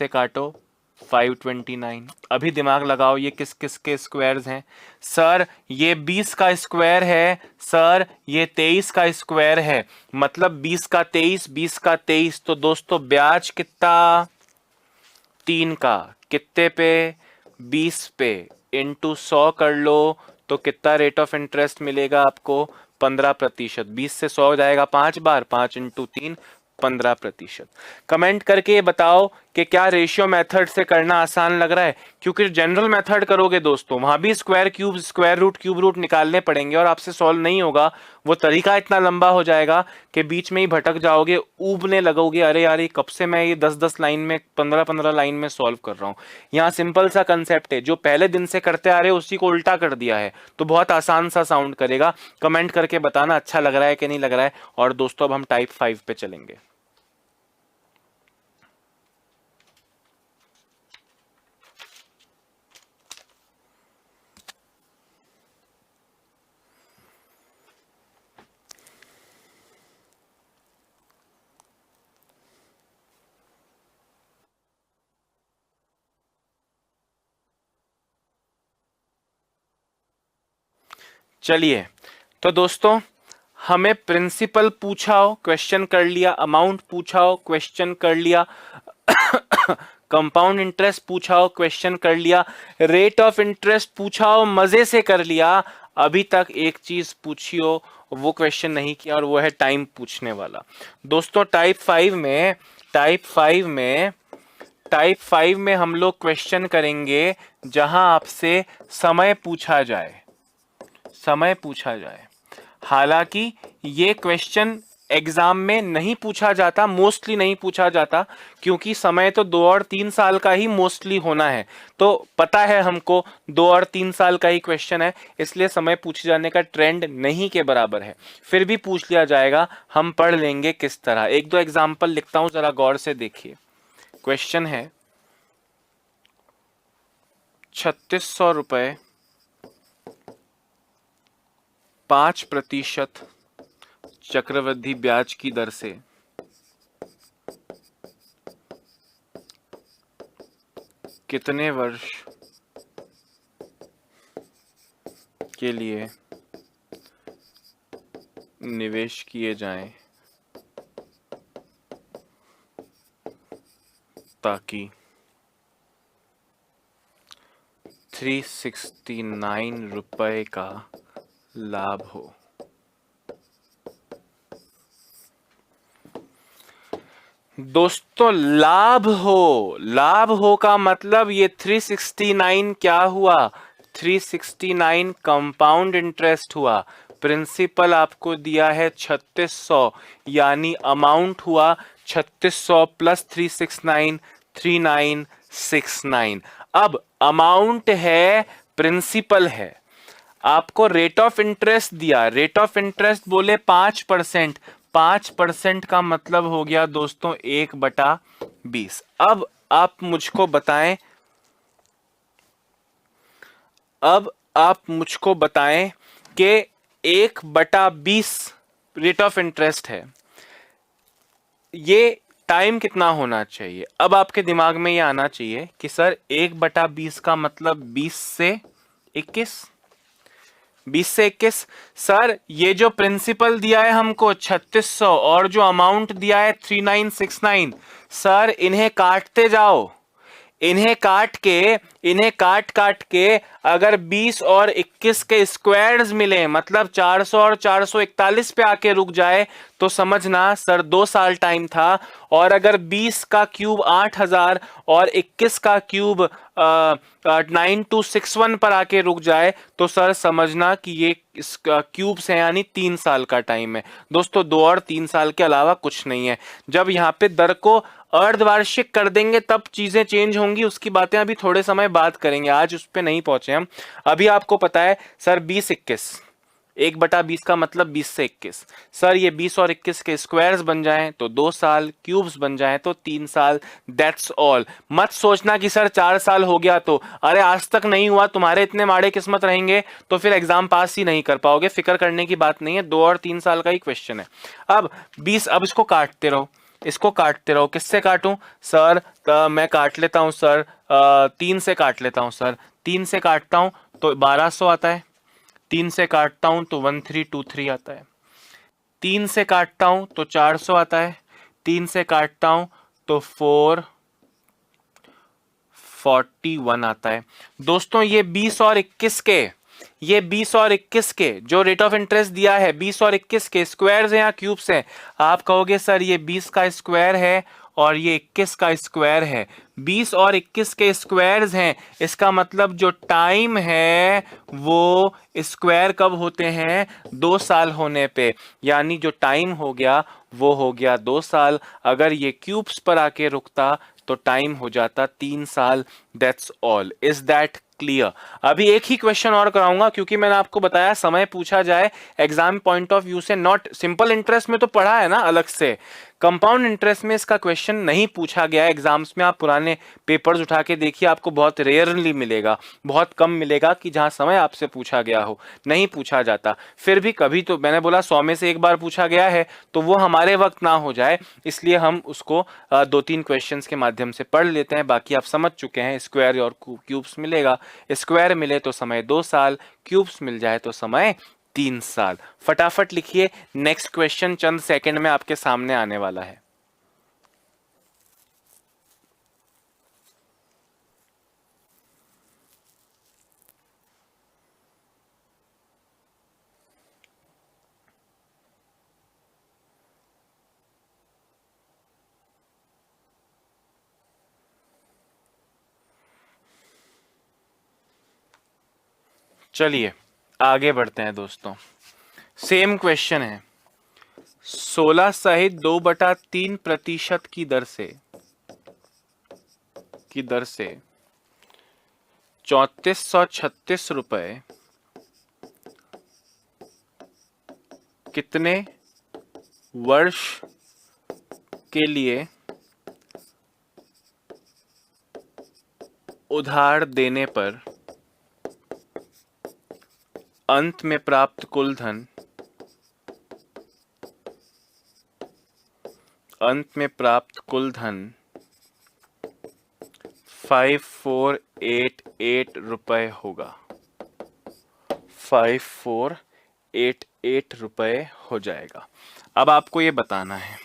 काटो 529। अभी दिमाग लगाओ ये किस किस के स्क्वायर्स हैं। सर ये 20 का स्क्वायर है, सर ये 23 का स्क्वायर है, मतलब 20 का 23, 20 का 23। तो दोस्तों ब्याज कितना, 3 का कितने पे, 20 पे, इंटू 100 कर लो तो कितना रेट ऑफ इंटरेस्ट मिलेगा आपको, 15%। 20 से 100 जाएगा 5 बार, 5 इंटू 3, 15%। कमेंट करके ये बताओ कि क्या रेशियो मेथड से करना आसान लग रहा है, क्योंकि जनरल मेथड करोगे दोस्तों वहां भी square cube, square root, cube root निकालने पड़ेंगे और आपसे सॉल्व नहीं होगा। वो तरीका इतना लंबा हो जाएगा कि बीच में ही भटक जाओगे, ऊबने लगोगे, अरे यार ये कब से मैं ये 10-10 लाइन में, 15-15 लाइन में सॉल्व कर रहा हूँ। यहाँ सिंपल सा कंसेप्ट है, जो पहले दिन से करते आ रहे हैं उसी को उल्टा कर दिया है, तो बहुत आसान सा साउंड करेगा। कमेंट करके बताना अच्छा लग रहा है कि नहीं लग रहा है। और दोस्तों अब हम टाइप 5 पे चलेंगे। चलिए, तो दोस्तों हमें प्रिंसिपल पूछा हो, क्वेश्चन कर लिया, अमाउंट पूछा हो, क्वेश्चन कर लिया, कंपाउंड इंटरेस्ट पूछा हो, क्वेश्चन कर लिया, रेट ऑफ इंटरेस्ट पूछा हो, मजे से कर लिया। अभी तक एक चीज पूछी हो वो क्वेश्चन नहीं किया, और वो है टाइम पूछने वाला। दोस्तों टाइप 5 में हम लोग क्वेश्चन करेंगे जहां आपसे समय पूछा जाए, समय पूछा जाए। हालांकि ये क्वेश्चन एग्जाम में नहीं पूछा जाता, मोस्टली नहीं पूछा जाता, क्योंकि समय तो 2 और 3 साल का ही मोस्टली होना है। तो पता है हमको 2 और 3 साल का ही क्वेश्चन है, इसलिए समय पूछे जाने का ट्रेंड नहीं के बराबर है। फिर भी पूछ लिया जाएगा, हम पढ़ लेंगे किस तरह। 1-2 एग्जाम्पल लिखता हूं, जरा गौर से देखिए। क्वेश्चन है 3600 रुपए 5% चक्रवृद्धि ब्याज की दर से कितने वर्ष के लिए निवेश किए जाएं ताकि 369 रुपए का लाभ हो। दोस्तों लाभ हो का मतलब ये 369 क्या हुआ, 369 कंपाउंड इंटरेस्ट हुआ। प्रिंसिपल आपको दिया है 3600, यानी अमाउंट हुआ 3600 प्लस 369, 3969। अब अमाउंट है, प्रिंसिपल है, आपको रेट ऑफ इंटरेस्ट दिया, रेट ऑफ इंटरेस्ट बोले 5%। 5% का मतलब हो गया दोस्तों 1/20। अब आप मुझको बताएं, कि 1/20 रेट ऑफ इंटरेस्ट है, ये टाइम कितना होना चाहिए। अब आपके दिमाग में ये आना चाहिए कि सर 1/20 का मतलब 20 से 21, 20 से 21। सर ये जो प्रिंसिपल दिया है हमको 3600 और जो अमाउंट दिया है 3969, सर इन्हें काटते जाओ, इन्हें काट के अगर 20 और 21 के स्क्वायर्स मिले, मतलब 400 और 441 पे आके रुक जाए, तो समझना सर 2 साल टाइम था। और अगर 20 का क्यूब 8000 और 21 का क्यूब 9261 पर आके रुक जाए, तो सर समझना कि ये क्यूब से यानी 3 साल का टाइम है। दोस्तों 2 और 3 साल के अलावा कुछ नहीं है। जब यहाँ पे दर को अर्धवार्षिक कर देंगे तब चीजें चेंज होंगी, उसकी बातें अभी थोड़े समय बाद करेंगे, आज उस पे नहीं पहुंचे हम। अभी आपको पता है सर 20-21, 1/20 का मतलब 20 से 21। सर ये 20 और 21 के स्क्वायर्स बन जाएं तो 2 साल, क्यूब्स बन जाएं तो 3 साल। That's all. मत सोचना कि सर 4 साल हो गया तो, अरे आज तक नहीं हुआ, तुम्हारे इतने माड़े किस्मत रहेंगे तो फिर एग्जाम पास ही नहीं कर पाओगे। फिक्र करने की बात नहीं है, 2 और 3 साल का ही क्वेश्चन है। अब 20, अब इसको काटते रहो, इसको काटते रहो। किससे काटूं सर? मैं काट लेता हूं सर, 3 से काट लेता हूं सर। 3 से काटता हूं तो 1200 आता है। 3 से काटता हूं तो 1323 आता है। 3 से काटता हूं तो 400 आता है। 3 से काटता हूं तो 441 आता है। दोस्तों ये 20 और 21 के, ये 20 और 21 के जो रेट ऑफ इंटरेस्ट दिया है, 20 और 21 के स्क्वायर्स हैं या क्यूब्स हैं? आप कहोगे सर ये 20 का स्क्वायर है और ये 21 का स्क्वायर है। 20 और 21 के स्क्वायर्स हैं, इसका मतलब जो टाइम है वो स्क्वायर कब होते हैं? 2 साल होने पे। यानी जो टाइम हो गया वो हो गया 2 साल। अगर ये क्यूब्स पर आके रुकता तो टाइम हो जाता 3 साल। That's all. Is that clear? अभी एक ही क्वेश्चन और कराऊंगा, क्योंकि मैंने आपको बताया समय पूछा जाए एग्जाम पॉइंट ऑफ व्यू से, नॉट सिंपल इंटरेस्ट में तो पढ़ा है ना अलग से, कंपाउंड इंटरेस्ट में इसका क्वेश्चन नहीं पूछा गया एग्जाम्स में। आप पुराने पेपर्स उठा के देखिए, आपको बहुत रेयरली मिलेगा, बहुत कम मिलेगा कि जहां समय आपसे पूछा गया हो, नहीं पूछा जाता। फिर भी कभी तो मैंने बोला 100 में से एक बार पूछा गया है तो वो हमारे वक्त ना हो जाए, इसलिए हम उसको 2-3 क्वेश्चंस के माध्यम से पढ़ लेते हैं। बाकी आप समझ चुके हैं, स्क्वायर और क्यूब्स मिलेगा, स्क्वायर मिले तो समय 2 साल, क्यूब्स मिल जाए तो समय 3 साल। फटाफट लिखिए, नेक्स्ट क्वेश्चन चंद सेकंड में आपके सामने आने वाला है। चलिए आगे बढ़ते हैं दोस्तों। सेम क्वेश्चन है, 16 सहित 2/3% की दर से 3436 रुपए कितने वर्ष के लिए उधार देने पर अंत में प्राप्त कुल धन 5488 रुपए होगा। 5488 रुपए हो जाएगा। अब आपको ये बताना है,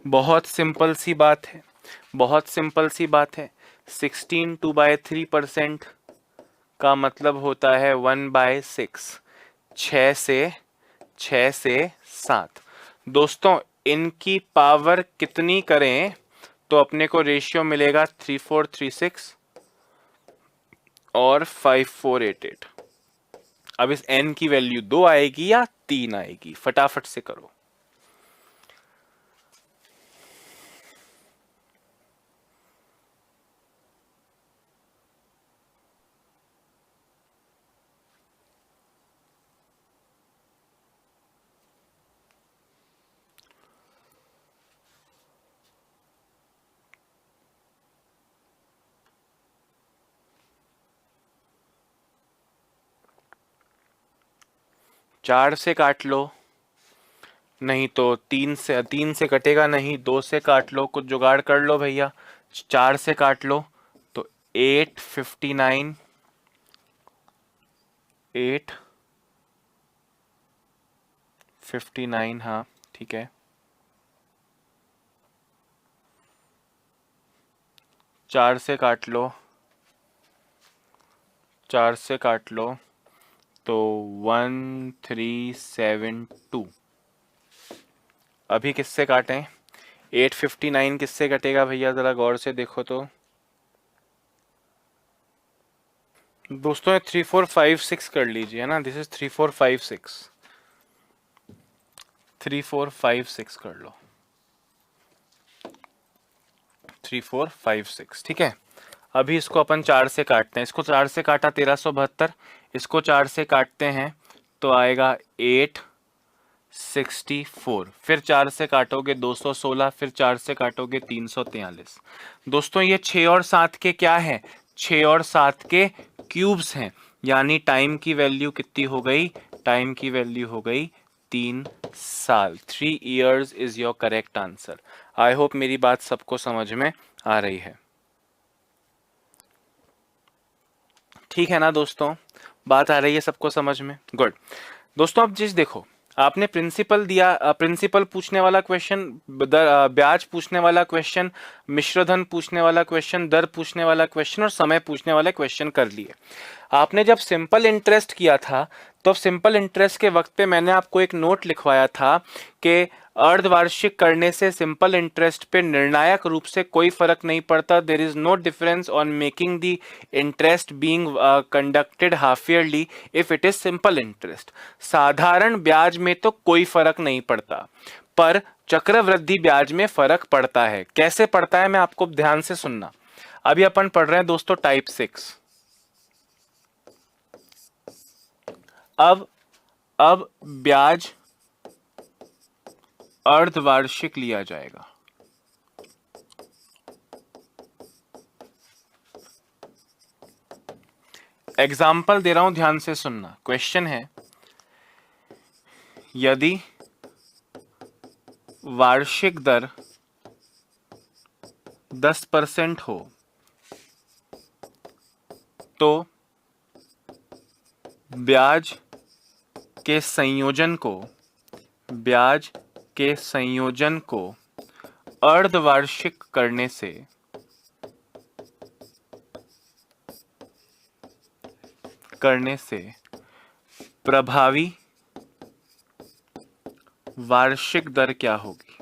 बहुत सिंपल सी बात है, बहुत सिंपल सी बात है। 16 2/3% का मतलब होता है 1/6, 6 से 7। दोस्तों इनकी पावर कितनी करें तो अपने को रेशियो मिलेगा 3436 और 5488। अब इस n की वैल्यू 2 आएगी या 3 आएगी? फटाफट से करो। चार से काट लो, नहीं तो 3 से कटेगा नहीं, 2 से काट लो, कुछ जुगाड़ कर लो भैया। 4 से काट लो तो 859, 859, हाँ ठीक है। 4 से काट लो, 4 से काट लो तो 1372। अभी किससे काटें? 859 किससे कटेगा भैया, जरा गौर से देखो तो। दोस्तों 3456 कर लीजिए, है ना, दिस इज 3456, 3456 कर लो, 3456, ठीक है। अभी इसको अपन 4 से काटते हैं, इसको 4 से काटा 1372, इसको 4 से काटते हैं तो आएगा 864, फिर 4 से काटोगे 216, फिर 4 से काटोगे 343। दोस्तों ये 6 और 7 के क्या है, 6 और 7 के क्यूब्स हैं, यानी टाइम की वैल्यू कितनी हो गई, टाइम की वैल्यू हो गई 3 साल। 3 years is your correct answer. I hope मेरी बात सबको समझ में आ रही है, ठीक है ना दोस्तों, बात आ रही है सबको समझ में, गुड। दोस्तों अब जिस देखो, आपने प्रिंसिपल दिया, प्रिंसिपल पूछने वाला क्वेश्चन, ब्याज पूछने वाला क्वेश्चन, मिश्रधन पूछने वाला क्वेश्चन, दर पूछने वाला क्वेश्चन और समय पूछने वाले क्वेश्चन कर लिए। आपने जब सिंपल इंटरेस्ट किया था तो सिंपल इंटरेस्ट के वक्त पे मैंने आपको एक नोट लिखवाया था कि अर्धवार्षिक करने से सिंपल इंटरेस्ट पे निर्णायक रूप से कोई फर्क नहीं पड़ता। There is no difference on making the interest being conducted half yearly if it is simple interest. साधारण ब्याज में तो कोई फर्क नहीं पड़ता, पर चक्रवृद्धि ब्याज में फर्क पड़ता है। कैसे पड़ता है मैं आपको ध्यान से सुनना। अभी अपन पढ़ रहे हैं दोस्तों टाइप 6। अब ब्याज अर्धवार्षिक लिया जाएगा। एग्जाम्पल दे रहा हूं, ध्यान से सुनना। क्वेश्चन है, यदि वार्षिक दर 10% हो तो ब्याज के संयोजन को अर्धवार्षिक करने से प्रभावी वार्षिक दर क्या होगी।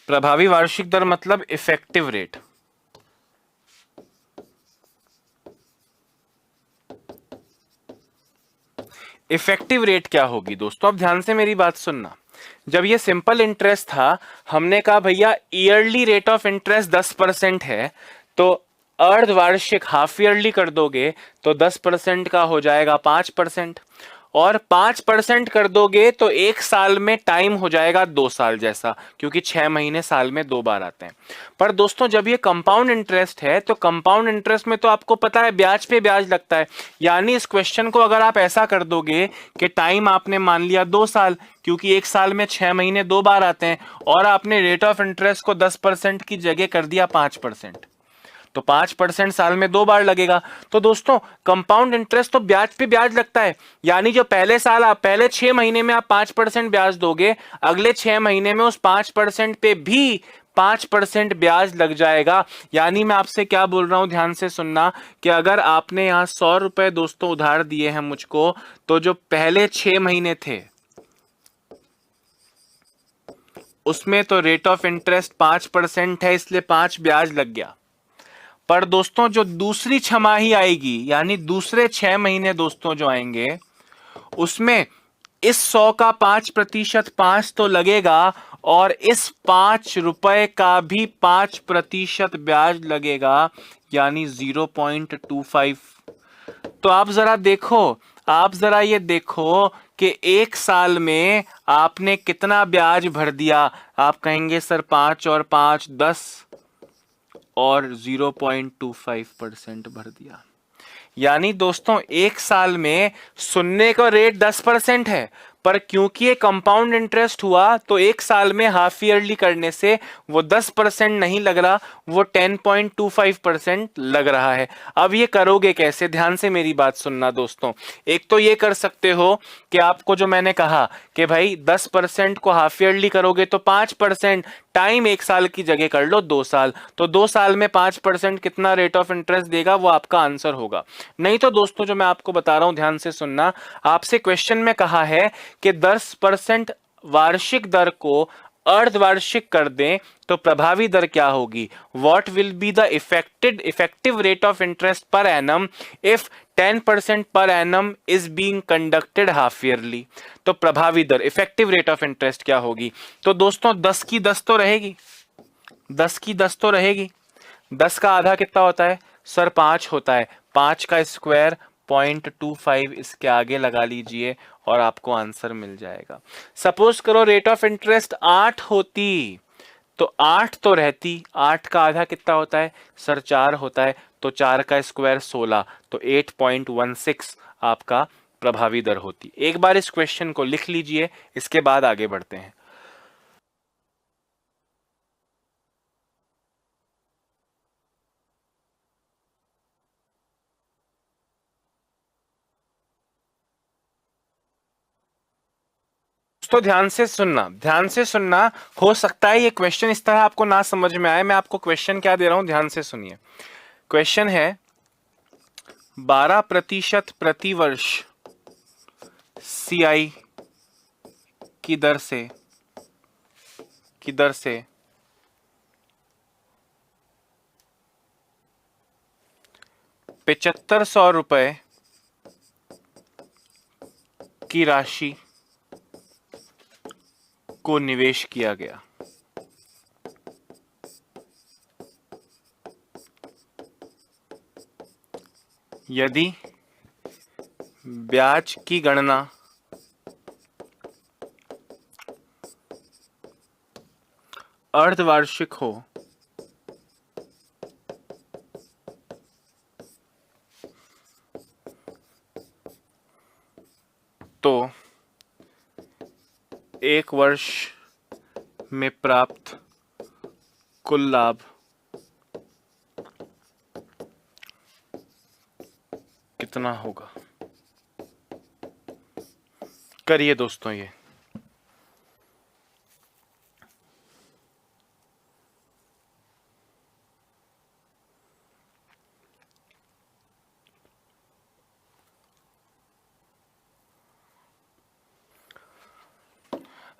प्रभावी वार्षिक दर मतलब इफेक्टिव रेट। इफेक्टिव रेट क्या होगी दोस्तों, अब ध्यान से मेरी बात सुनना। जब ये सिंपल इंटरेस्ट था, हमने कहा भैया ईयरली रेट ऑफ इंटरेस्ट 10% है, तो अर्धवार्षिक हाफ ईयरली कर दोगे तो 10% का हो जाएगा 5%, और 5% कर दोगे तो एक साल में टाइम हो जाएगा 2 साल जैसा, क्योंकि 6 महीने साल में 2 बार आते हैं। पर दोस्तों जब ये कंपाउंड इंटरेस्ट है तो कंपाउंड इंटरेस्ट में तो आपको पता है ब्याज पे ब्याज लगता है। यानी इस क्वेश्चन को अगर आप ऐसा कर दोगे कि टाइम आपने मान लिया 2 साल, क्योंकि एक साल में 6 महीने 2 बार आते हैं, और आपने रेट ऑफ इंटरेस्ट को 10% की जगह कर दिया 5%, तो 5% साल में 2 बार लगेगा। तो दोस्तों कंपाउंड इंटरेस्ट तो ब्याज पे ब्याज लगता है, यानी जो पहले साल आप पहले 6 महीने में आप 5% ब्याज दोगे, अगले 6 महीने में उस 5% पे भी 5% ब्याज लग जाएगा। यानी मैं आपसे क्या बोल रहा हूं, ध्यान से सुनना, कि अगर आपने यहां 100 रुपए दोस्तों उधार दिए हैं मुझको, तो जो पहले 6 महीने थे उसमें तो रेट ऑफ इंटरेस्ट 5% है, इसलिए 5 ब्याज लग गया। पर दोस्तों जो दूसरी छमाही आएगी, यानी दूसरे 6 महीने दोस्तों जो आएंगे, उसमें इस 100 का 5% 5 तो लगेगा, और इस 5 रुपए का भी 5% ब्याज लगेगा, यानी 0.25। तो आप जरा ये देखो कि एक साल में आपने कितना ब्याज भर दिया। आप कहेंगे सर 5 और 5 10 और 0.25% भर दिया। यानी दोस्तों एक साल में सुनने का रेट 10% है, पर क्योंकि ये कंपाउंड इंटरेस्ट हुआ तो एक साल में हाफ ईयरली करने से वो 10% नहीं लग रहा, वो 10.25% लग रहा है। अब ये करोगे कैसे, ध्यान से मेरी बात सुनना दोस्तों। एक तो ये कर सकते हो कि आपको जो मैंने कहा कि भाई 10% को हाफ ईयरली करोगे तो 5%, टाइम एक साल की जगह कर लो 2 साल, तो 2 साल में 5% कितना रेट ऑफ इंटरेस्ट देगा, वो आपका आंसर होगा। नहीं तो दोस्तों जो मैं आपको बता रहा हूं ध्यान से सुनना, आपसे क्वेश्चन में कहा है कि 10% वार्षिक दर को अर्धवार्षिक कर दें तो प्रभावी दर क्या होगी। What will be the effective rate of interest per annum if 10% per annum is being conducted half yearly. तो प्रभावी दर, इफेक्टिव रेट ऑफ इंटरेस्ट क्या होगी। तो दोस्तों 10 की 10 तो रहेगी, 10 की 10 तो रहेगी। 10 का आधा कितना होता है सर? 5 होता है। 5 का स्क्वायर 0.25 इसके आगे लगा लीजिए और आपको आंसर मिल जाएगा। सपोज करो रेट ऑफ इंटरेस्ट 8 होती तो 8 तो रहती, 8 का आधा कितना होता है सर? 4 होता है, तो 4 का स्क्वायर 16, तो 8.16 आपका प्रभावी दर होती। एक बार इस क्वेश्चन को लिख लीजिए, इसके बाद आगे बढ़ते हैं। तो ध्यान से सुनना, ध्यान से सुनना। हो सकता है ये क्वेश्चन इस तरह आपको ना समझ में आए। मैं आपको क्वेश्चन क्या दे रहा हूं, ध्यान से सुनिए। क्वेश्चन है 12% प्रति वर्ष सीआई की दर से 7500 रुपए की राशि को निवेश किया गया। यदि ब्याज की गणना अर्धवार्षिक हो तो एक वर्ष में प्राप्त कुल लाभ कितना होगा? करिए दोस्तों ये।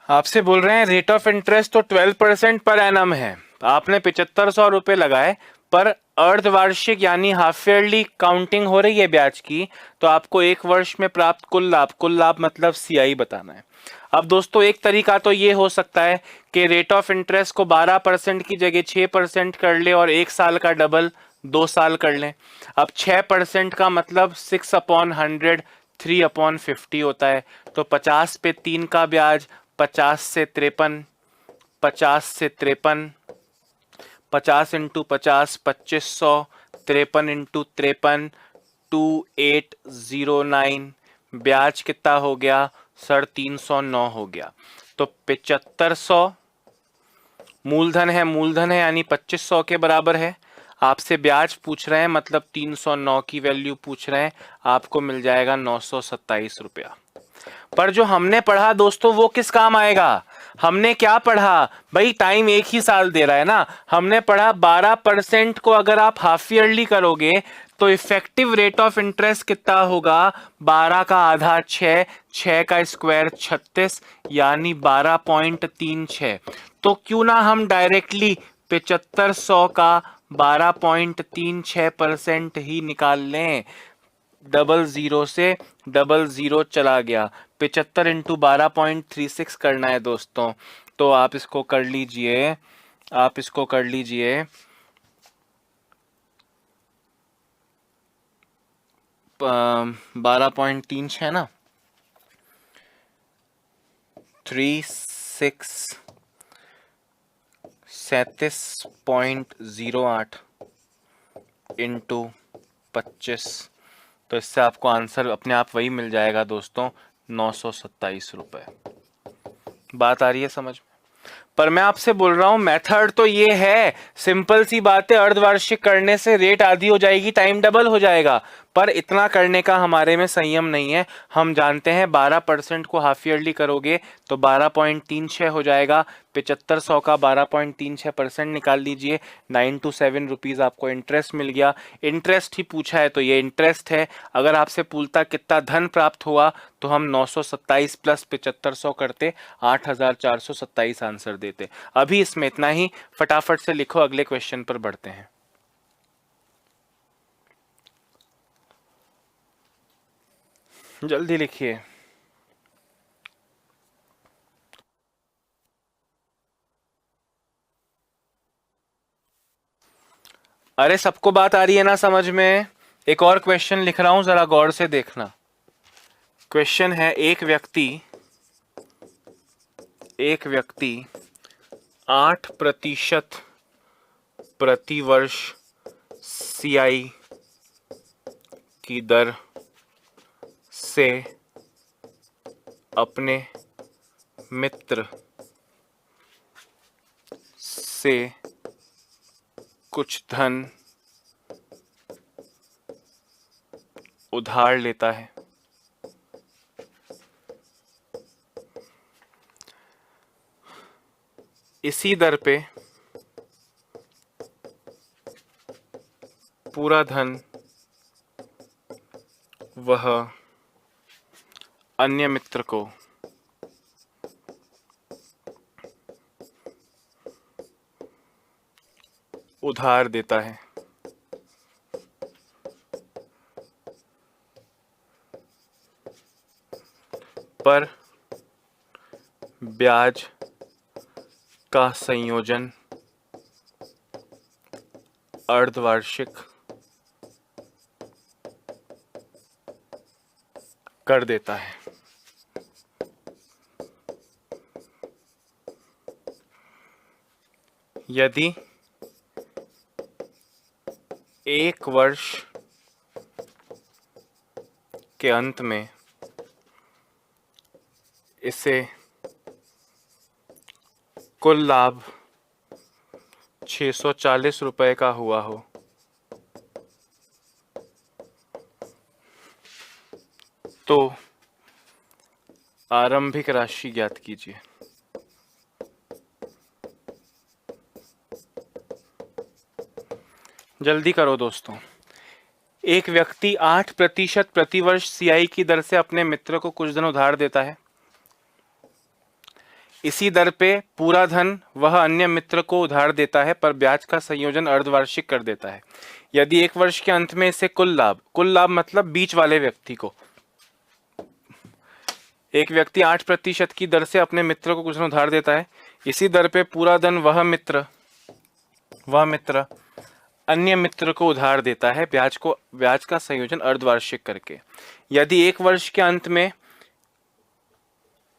आपसे बोल रहे हैं रेट ऑफ इंटरेस्ट तो 12% पर एनम है, आपने 7500 रुपए लगाए, पर अर्धवार्षिक यानी हाफ ईयरली काउंटिंग हो रही है ब्याज की, तो आपको एक वर्ष में प्राप्त कुल लाभ मतलब सीआई बताना है। अब दोस्तों एक तरीका तो ये हो सकता है कि रेट ऑफ इंटरेस्ट को 12% की जगह 6% कर ले और एक साल का डबल 2 साल कर लें। अब 6% का मतलब 6/100 3/50 होता है, तो 50 पे 3 का ब्याज 50 से 53, 50 से 53, 50 इंटू 50 2500, 53 इंटू 53 2809। ब्याज कितना हो गया सर? 309 हो गया। तो 7500 मूलधन है यानी 2500 के बराबर है। आपसे ब्याज पूछ रहे हैं मतलब 309 की वैल्यू पूछ रहे हैं, आपको मिल जाएगा 927 रुपया। पर जो हमने पढ़ा दोस्तों वो किस काम आएगा? हमने क्या पढ़ा भाई? टाइम एक ही साल दे रहा है ना। हमने पढ़ा 12% को अगर आप हाफ ईयरली करोगे तो इफेक्टिव रेट ऑफ इंटरेस्ट कितना होगा? 12 का आधा 6, 6 का स्क्वायर 36 यानी 12.36। तो क्यों ना हम डायरेक्टली 7500 का 12.36% ही निकाल लें। डबल जीरो से डबल जीरो चला गया। 75 इंटू 12.36 करना है दोस्तों, तो आप इसको कर लीजिए, 12.36 है ना, 3708 इंटू 25, तो इससे आपको आंसर अपने आप वही मिल जाएगा दोस्तों, 927 रुपए। बात आ रही है समझ में? पर मैं आपसे बोल रहा हूं मेथड तो ये है, सिंपल सी बात है, अर्धवार्षिक करने से रेट आधी हो जाएगी, टाइम डबल हो जाएगा, पर इतना करने का हमारे में संयम नहीं है। हम जानते हैं 12% को हाफ ईयरली करोगे तो 12.36 हो जाएगा। 7500 का 12.36% निकाल लीजिए, 927 रुपीज आपको इंटरेस्ट मिल गया। इंटरेस्ट ही पूछा है तो ये इंटरेस्ट है। अगर आपसे पूछता कितना धन प्राप्त हुआ तो हम 927 प्लस 7500 करते, 8427 आंसर देते। अभी इसमें इतना ही, फटाफट से लिखो, अगले क्वेश्चन पर बढ़ते हैं। जल्दी लिखिए। अरे सबको बात आ रही है ना समझ में? एक और क्वेश्चन लिख रहा हूं, जरा गौर से देखना। क्वेश्चन है, एक व्यक्ति 8% प्रतिवर्ष सीआई की दर से अपने मित्र से कुछ धन उधार लेता है। इसी दर पे पूरा धन वह अन्य मित्र को उधार देता है। पर ब्याज का संयोजन अर्धवार्षिक कर देता है। यदि एक वर्ष के अंत में इसे कुल लाभ 640 रुपए का हुआ हो तो आरंभिक राशि ज्ञात कीजिए। जल्दी करो दोस्तों। एक व्यक्ति 8% प्रतिवर्ष सीआई की दर से अपने मित्र को कुछ धन उधार देता है। इसी दर पे पूरा धन वह अन्य मित्र को उधार देता है, पर ब्याज का संयोजन अर्धवार्षिक कर देता है। यदि एक वर्ष के अंत में इसे कुल लाभ मतलब बीच वाले व्यक्ति को, एक व्यक्ति 8% की दर से अपने मित्र को कुछ धन उधार देता है। इसी दर पे पूरा धन वह मित्र अन्य मित्र को उधार देता है, ब्याज का संयोजन अर्धवार्षिक करके। यदि एक वर्ष के अंत में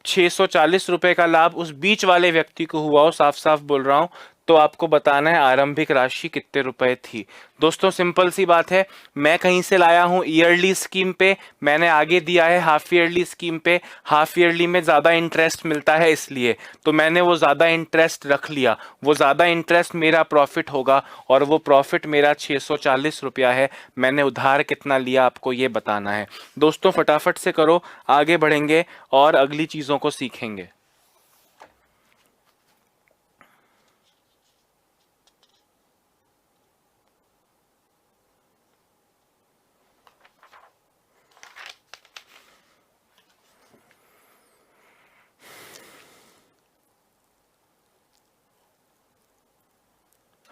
640 रुपए का लाभ उस बीच वाले व्यक्ति को हुआ हो, साफ साफ बोल रहा हूं, तो आपको बताना है आरंभिक राशि कितने रुपए थी। दोस्तों सिंपल सी बात है, मैं कहीं से लाया हूं ईयरली स्कीम पे, मैंने आगे दिया है हाफ ईयरली स्कीम पे। हाफ ईयरली में ज़्यादा इंटरेस्ट मिलता है, इसलिए तो मैंने वो ज़्यादा इंटरेस्ट रख लिया। वो ज़्यादा इंटरेस्ट मेरा प्रॉफिट होगा और वो प्रॉफिट मेरा 640 रुपया है। मैंने उधार कितना लिया आपको ये बताना है। दोस्तों फटाफट से करो, आगे बढ़ेंगे और अगली चीज़ों को सीखेंगे।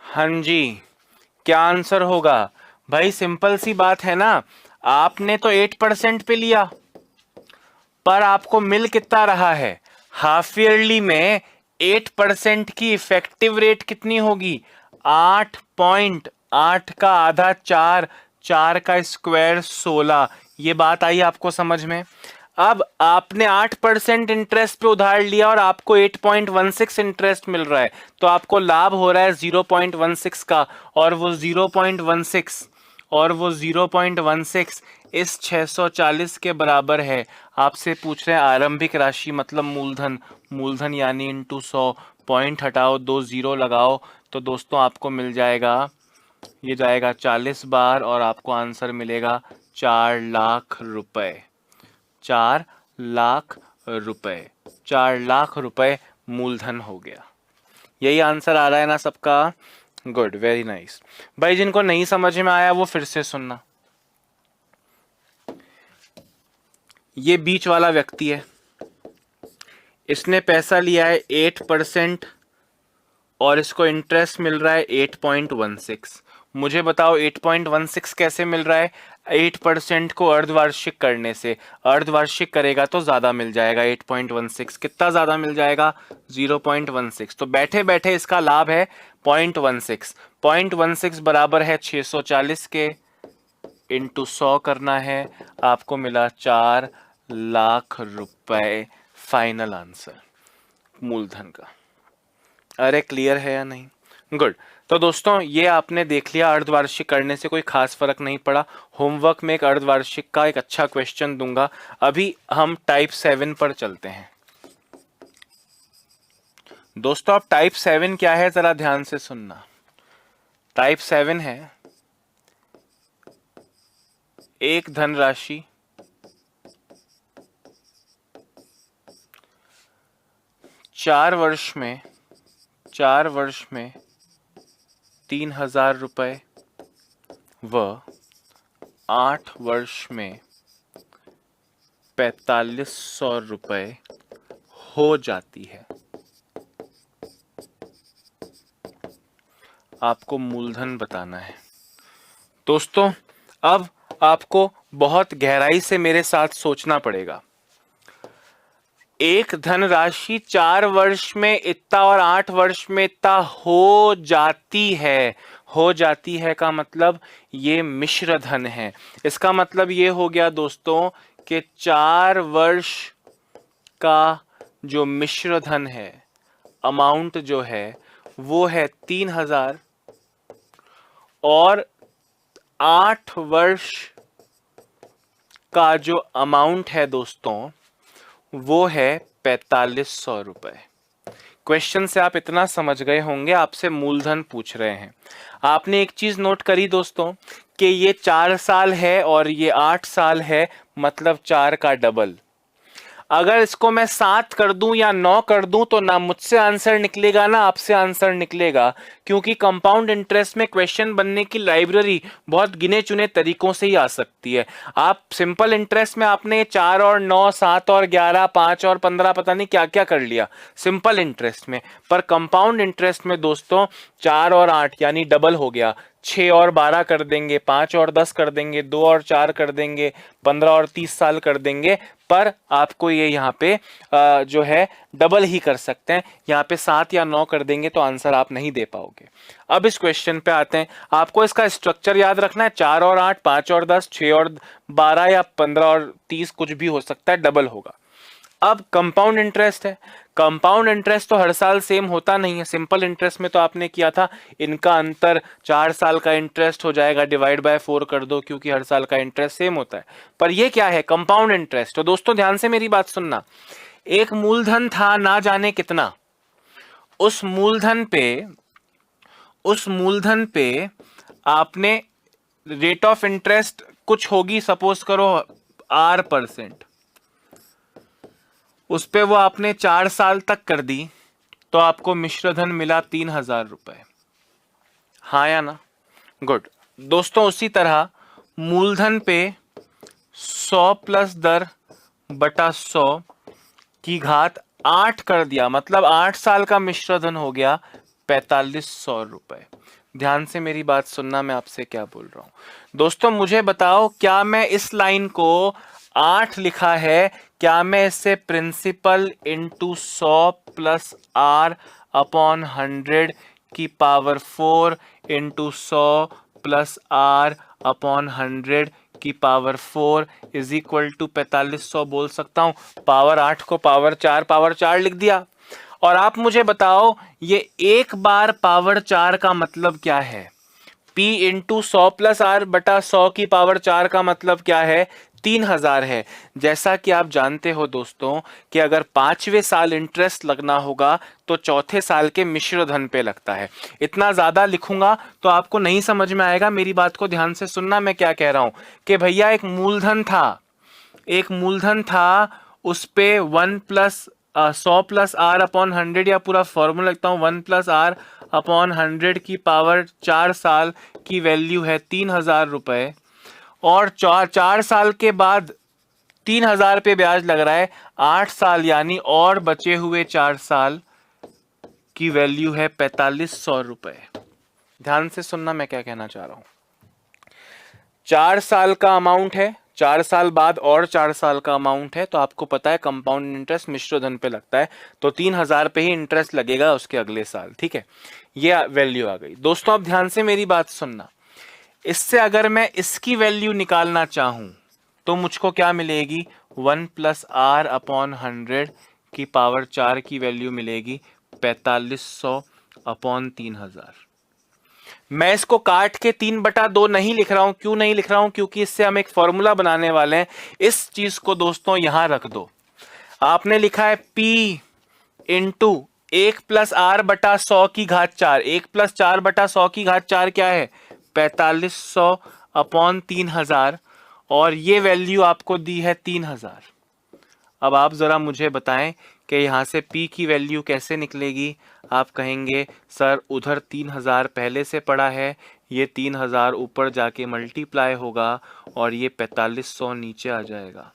हाँ जी, क्या आंसर होगा भाई? सिंपल सी बात है ना, आपने तो 8% पे लिया, पर आपको मिल कितना रहा है? हाफ ईयरली में 8% की इफेक्टिव रेट कितनी होगी? 8.8 का आधा 4, 4 का स्क्वायर 16। ये बात आई आपको समझ में? अब आपने 8% इंटरेस्ट पे उधार लिया और आपको 8.16 इंटरेस्ट मिल रहा है, तो आपको लाभ हो रहा है 0.16 का, और वो 0.16 इस 640 के बराबर है। आपसे पूछ रहे हैं आरंभिक राशि मतलब मूलधन यानी इंटू 100, पॉइंट हटाओ, 2 0 लगाओ, तो दोस्तों आपको मिल जाएगा, ये जाएगा 40 बार और आपको आंसर मिलेगा 4 लाख रुपए। 4 लाख रुपए, 4 लाख रुपए मूलधन हो गया। यही आंसर आ रहा है ना सबका? Good, very nice. भाई जिनको नहीं समझ में आया वो फिर से सुनना। ये बीच वाला व्यक्ति है, इसने पैसा लिया है 8% और इसको इंटरेस्ट मिल रहा है 8.16। मुझे बताओ 8.16 कैसे मिल रहा है? 8% को अर्धवार्षिक करने से, अर्धवार्षिक करेगा तो ज्यादा मिल जाएगा। 8.16 कितना ज्यादा मिल जाएगा? 0.16। तो बैठे बैठे इसका लाभ है 0.16। 0.16 बराबर है 640 के, इंटू 100 करना है, आपको मिला 4 लाख रुपए फाइनल आंसर मूलधन का। अरे क्लियर है या नहीं? गुड। तो दोस्तों ये आपने देख लिया, अर्धवार्षिक करने से कोई खास फर्क नहीं पड़ा। होमवर्क में एक अर्धवार्षिक का एक अच्छा क्वेश्चन दूंगा। अभी हम टाइप 7 पर चलते हैं। दोस्तों अब टाइप 7 क्या है जरा ध्यान से सुनना। टाइप 7 है एक धनराशि चार वर्ष में 3,000 रुपए व 8 वर्ष में 4,500 रुपए हो जाती है। आपको मूलधन बताना है। दोस्तों अब आपको बहुत गहराई से मेरे साथ सोचना पड़ेगा। एक धनराशि 4 वर्ष में इतना और 8 वर्ष में इतना हो जाती है। हो जाती है का मतलब ये मिश्र धन है। इसका मतलब ये हो गया दोस्तों कि 4 वर्ष का जो मिश्र धन है, अमाउंट जो है वो है 3,000 और 8 वर्ष का जो अमाउंट है दोस्तों वो है 4,500 रुपए। क्वेश्चन से आप इतना समझ गए होंगे, आपसे मूलधन पूछ रहे हैं। आपने एक चीज नोट करी दोस्तों कि ये 4 साल है और ये 8 साल है, मतलब 4 का डबल। अगर इसको मैं 7 कर दूं या 9 कर दूं तो ना मुझसे आंसर निकलेगा ना आपसे आंसर निकलेगा, क्योंकि कंपाउंड इंटरेस्ट में क्वेश्चन बनने की लाइब्रेरी बहुत गिने चुने तरीकों से ही आ सकती है। आप सिंपल इंटरेस्ट में आपने 4 और 9, 7 और 11, 5 और 15 पता नहीं क्या क्या कर लिया सिंपल इंटरेस्ट में, पर कंपाउंड इंटरेस्ट में दोस्तों 4 और 8 यानी डबल हो गया, 6 और 12 कर देंगे, 5 और 10 कर देंगे, 2 और 4 कर देंगे, 15 और 30 साल कर देंगे, पर आपको ये यहाँ पे जो है डबल ही कर सकते हैं। यहाँ पे 7 या 9 कर देंगे तो आंसर आप नहीं दे पाओगे। अब इस क्वेश्चन पे आते हैं। आपको इसका स्ट्रक्चर याद रखना है, 4 और 8, 5 और 10, 6 और 12 या 15 और 30 कुछ भी हो सकता है, डबल होगा। अब कंपाउंड इंटरेस्ट है। कंपाउंड इंटरेस्ट तो हर साल सेम होता नहीं है। सिंपल इंटरेस्ट में तो आपने किया था, इनका अंतर 4 साल का इंटरेस्ट हो जाएगा, डिवाइड बाय 4 कर दो, क्योंकि हर साल का इंटरेस्ट सेम होता है। पर ये क्या है? Compound interest. तो दोस्तों ध्यान से मेरी बात सुनना। एक मूलधन था ना जाने कितना, उस मूलधन पे आपने रेट ऑफ इंटरेस्ट कुछ होगी, सपोज करो R%, उस पे वो आपने 4 साल तक कर दी तो आपको मिश्रधन मिला 3,000 रुपए। हाँ या ना? गुड। दोस्तों उसी तरह मूलधन पे 100 प्लस दर बटा 100 की घात 8 कर दिया, मतलब 8 साल का मिश्रधन हो गया 4,500 रुपए। ध्यान से मेरी बात सुनना, मैं आपसे क्या बोल रहा हूं। दोस्तों मुझे बताओ, क्या मैं इस लाइन को 8 लिखा है, क्या मैं इससे principal into 100 plus R upon 100 की power 4 into 100 plus R upon 100 की पावर 4 इज इक्वल टू 4,500 बोल सकता हूं? पावर 8 को पावर 4 लिख दिया। और आप मुझे बताओ ये एक बार पावर 4 का मतलब क्या है? P इंटू 100 प्लस R बटा 100 की पावर 4 का मतलब क्या है? 3,000 है। जैसा कि आप जानते हो दोस्तों कि अगर 5वें साल इंटरेस्ट लगना होगा तो चौथे साल के मिश्र धन पे लगता है। इतना ज्यादा लिखूंगा तो आपको नहीं समझ में आएगा। मेरी बात को ध्यान से सुनना, मैं क्या कह रहा हूं कि भैया एक मूलधन था, उस पे 100 प्लस R अपॉन 100, या पूरा फॉर्मूला लिखता हूं, 1 प्लस R अपॉन 100 की पावर 4 साल की वैल्यू है 3,000 रुपए, और 4 साल के बाद 3,000 पे ब्याज लग रहा है। 8 साल यानी और बचे हुए 4 साल की वैल्यू है 4,500 रुपए। ध्यान से सुनना मैं क्या कहना चाह रहा हूं। 4 साल का अमाउंट है, 4 साल बाद और 4 साल का अमाउंट है, तो आपको पता है कंपाउंड इंटरेस्ट मिश्र धन पे लगता है, तो 3,000 पे ही इंटरेस्ट लगेगा उसके अगले साल। ठीक है, ये वैल्यू आ गई। दोस्तों अब ध्यान से मेरी बात सुनना, इससे अगर मैं इसकी वैल्यू निकालना चाहूं तो मुझको क्या मिलेगी, 1+r/100 की पावर 4 की वैल्यू मिलेगी 4500 अपॉन 3,000। मैं इसको काट के 3/2 नहीं लिख रहा हूं। क्यों नहीं लिख रहा हूं? क्योंकि इससे हम एक फॉर्मूला बनाने वाले हैं। इस चीज को दोस्तों यहां रख दो। आपने लिखा है P इंटू 1+r/100 की घात 4। 1+4/100 की घात 4 क्या है, 4500 अपॉन 3,000, और ये वैल्यू आपको दी है 3,000। अब आप जरा मुझे बताएं कि यहां से P की वैल्यू कैसे निकलेगी। आप कहेंगे सर उधर 3,000 पहले से पड़ा है, ये 3,000 ऊपर जाके मल्टीप्लाई होगा और ये 4500 नीचे आ जाएगा।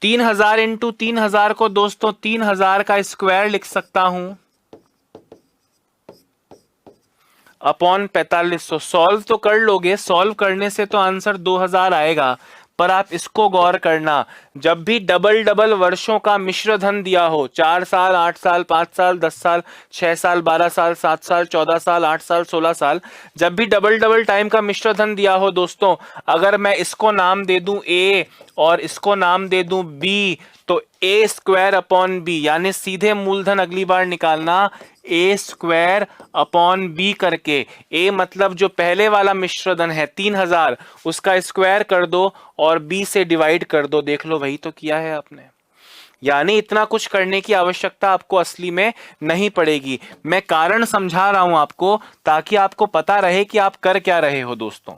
3,000 इंटू 3,000 को दोस्तों 3,000 का स्क्वायर लिख सकता हूं अपॉन 4500। सॉल्व तो कर लोगे, सॉल्व करने से तो आंसर 2,000 आएगा, पर आप इसको गौर करना, जब भी डबल डबल वर्षों का मिश्र धन दिया हो, 4 साल, 8 साल, 5 साल, 10 साल, 6 साल, 12 साल, 7 साल, 14 साल, 8 साल, 16 साल, जब भी डबल डबल टाइम का मिश्र धन दिया हो दोस्तों, अगर मैं इसको नाम दे दूं A और इसको नाम दे दूं B, तो ए स्क्वायर अपॉन बी, यानी सीधे मूलधन अगली बार निकालना ए स्क्वायर अपॉन बी करके। ए मतलब जो पहले वाला मिश्रधन है 3,000, उसका स्क्वायर कर दो और बी से डिवाइड कर दो। देख लो वही तो किया है आपने। यानी इतना कुछ करने की आवश्यकता आपको असली में नहीं पड़ेगी। मैं कारण समझा रहा हूं आपको ताकि आपको पता रहे कि आप कर क्या रहे हो। दोस्तों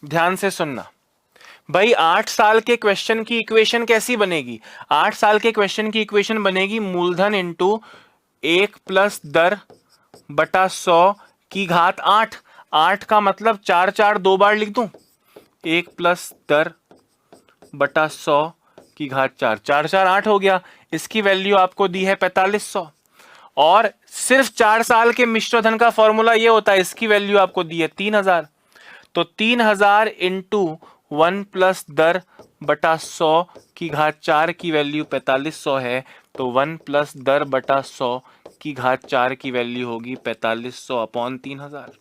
ध्यान से सुनना भाई, 8 साल के क्वेश्चन की इक्वेशन कैसी बनेगी? 8 साल के क्वेश्चन की इक्वेशन बनेगी मूलधन इंटू 1+10/100 की घात 8। 8 का मतलब 4 4 दो बार लिख दूं, 1+10/100 की घात 4, 4 4 8 हो गया। इसकी वैल्यू आपको दी है 4500, और सिर्फ 4 साल के मिश्रधन का फॉर्मूला ये होता है, इसकी वैल्यू आपको दी है 3,000। तो 3,000 इंटू 1+10/100 की घात 4 की वैल्यू 4500 है, तो 1+10/100 की घात 4 की वैल्यू होगी 4500 अपॉन 3,000।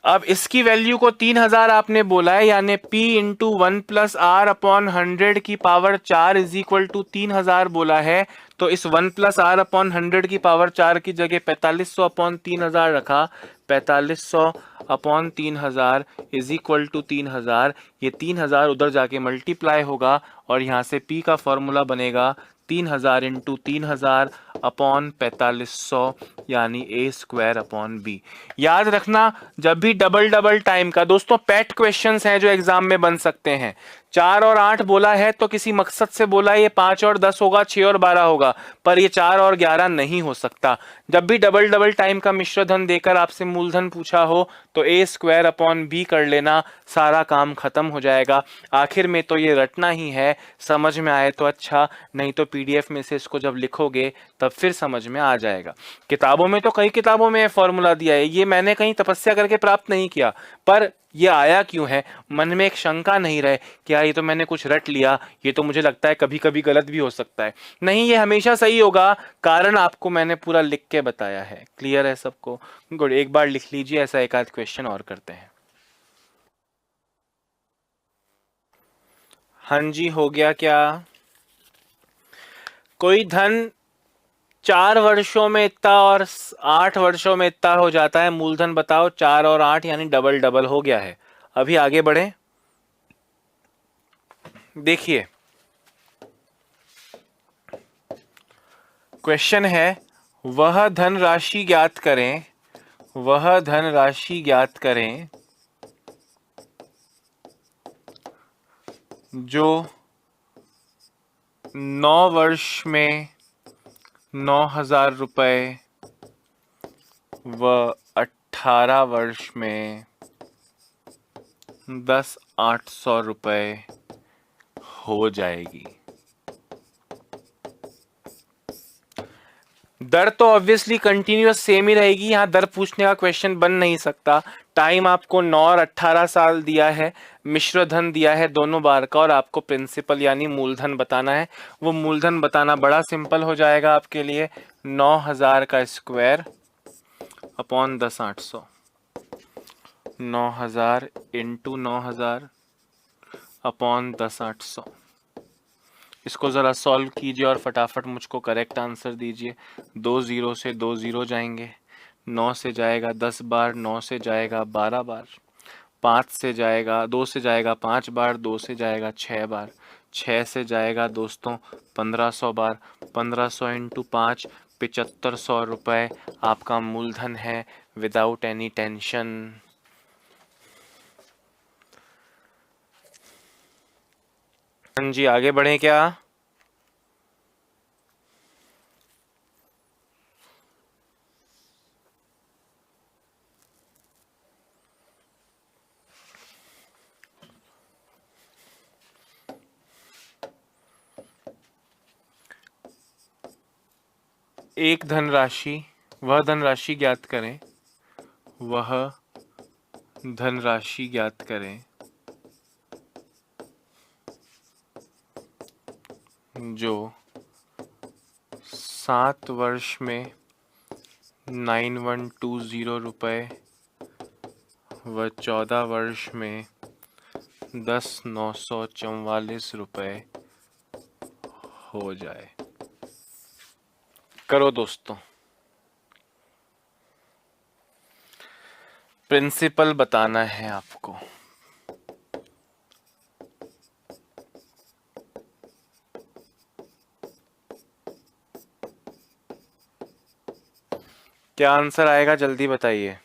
अब इसकी वैल्यू को 3,000 आपने बोला है, यानी P इंटू 1+r/100 की पावर 4 इज इक्वल टू 3,000 बोला है। तो इस 1+r/100 की पावर 4 की जगह 4500 अपॉन 3,000 रखा। 4500 अपॉन 3,000 इज इक्वल टू 3,000। ये 3,000 उधर जाके मल्टीप्लाई होगा और यहां से P का फॉर्मूला बनेगा 3,000 इंटू 3,000 अपॉन 4500, यानी ए स्क्वायर अपॉन बी। याद रखना, जब भी डबल डबल टाइम का, दोस्तों पेट क्वेश्चंस हैं जो एग्जाम में बन सकते हैं। 4 और 8 बोला है तो किसी मकसद से बोला है, ये 5 और 10 होगा, 6 और 12 होगा, पर ये 4 और 11 नहीं हो सकता। जब भी डबल डबल टाइम का मिश्र धन देकर आपसे मूलधन पूछा हो तो ए स्क्वायर अपॉन बी कर लेना, सारा काम खत्म हो जाएगा। आखिर में तो ये रटना ही है, समझ में आए तो अच्छा, नहीं तो पीडीएफ में से इसको जब लिखोगे तब फिर समझ में आ जाएगा। किताबों में तो कई किताबों में फॉर्मूला दिया है, ये मैंने कहीं तपस्या करके प्राप्त नहीं किया, पर ये आया क्यों है, मन में एक शंका नहीं रहे कि यार ये तो मैंने कुछ रट लिया, ये तो मुझे लगता है कभी कभी गलत भी हो सकता है। नहीं, ये हमेशा सही होगा, कारण आपको मैंने पूरा लिख के बताया है। क्लियर है सबको? गुड, एक बार लिख लीजिए, ऐसा एक आध क्वेश्चन और करते हैं। हाँ जी, हो गया क्या? कोई धन 4 वर्षों में इतना और 8 वर्षों में इतना हो जाता है, मूलधन बताओ। 4 और 8 यानी डबल डबल हो गया है। अभी आगे बढ़े, देखिए क्वेश्चन है, वह धन राशि ज्ञात करें, वह धन राशि ज्ञात करें जो 9 वर्ष में 9,000 रुपए व 18 वर्ष में 10,800 रुपए हो जाएगी। दर तो ऑब्वियसली कंटिन्यूअस सेम ही रहेगी, यहाँ दर पूछने का क्वेश्चन बन नहीं सकता। टाइम आपको 9 और 18 साल दिया है, मिश्र धन दिया है दोनों बार का, और आपको प्रिंसिपल यानी मूलधन बताना है। वो मूलधन बताना बड़ा सिंपल हो जाएगा आपके लिए। 9,000 का स्क्वायर अपॉन 10,800, 9,000 इंटू 9,000 अपॉन 10,800। इसको ज़रा सॉल्व कीजिए और फटाफट मुझको करेक्ट आंसर दीजिए। 2 जीरो से 2 जीरो जाएंगे, 9 से जाएगा 10 बार, 9 से जाएगा 12 बार, 5 से जाएगा, 2 से जाएगा 5 बार, 2 से जाएगा 6 बार, 6 से जाएगा दोस्तों 1500 बार, 1500 इंटू 5 7500 रुपये आपका मूलधन है, विदाउट एनी टेंशन। हाँ जी, आगे बढ़े क्या? एक धनराशि, वह धनराशि ज्ञात करें, वह धनराशि ज्ञात करें जो 7 वर्ष में 9120 रुपये व 14 वर्ष में 10,944 रुपये हो जाए। करो दोस्तों। प्रिंसिपल बताना है आपको। क्या आंसर आएगा जल्दी बताइए।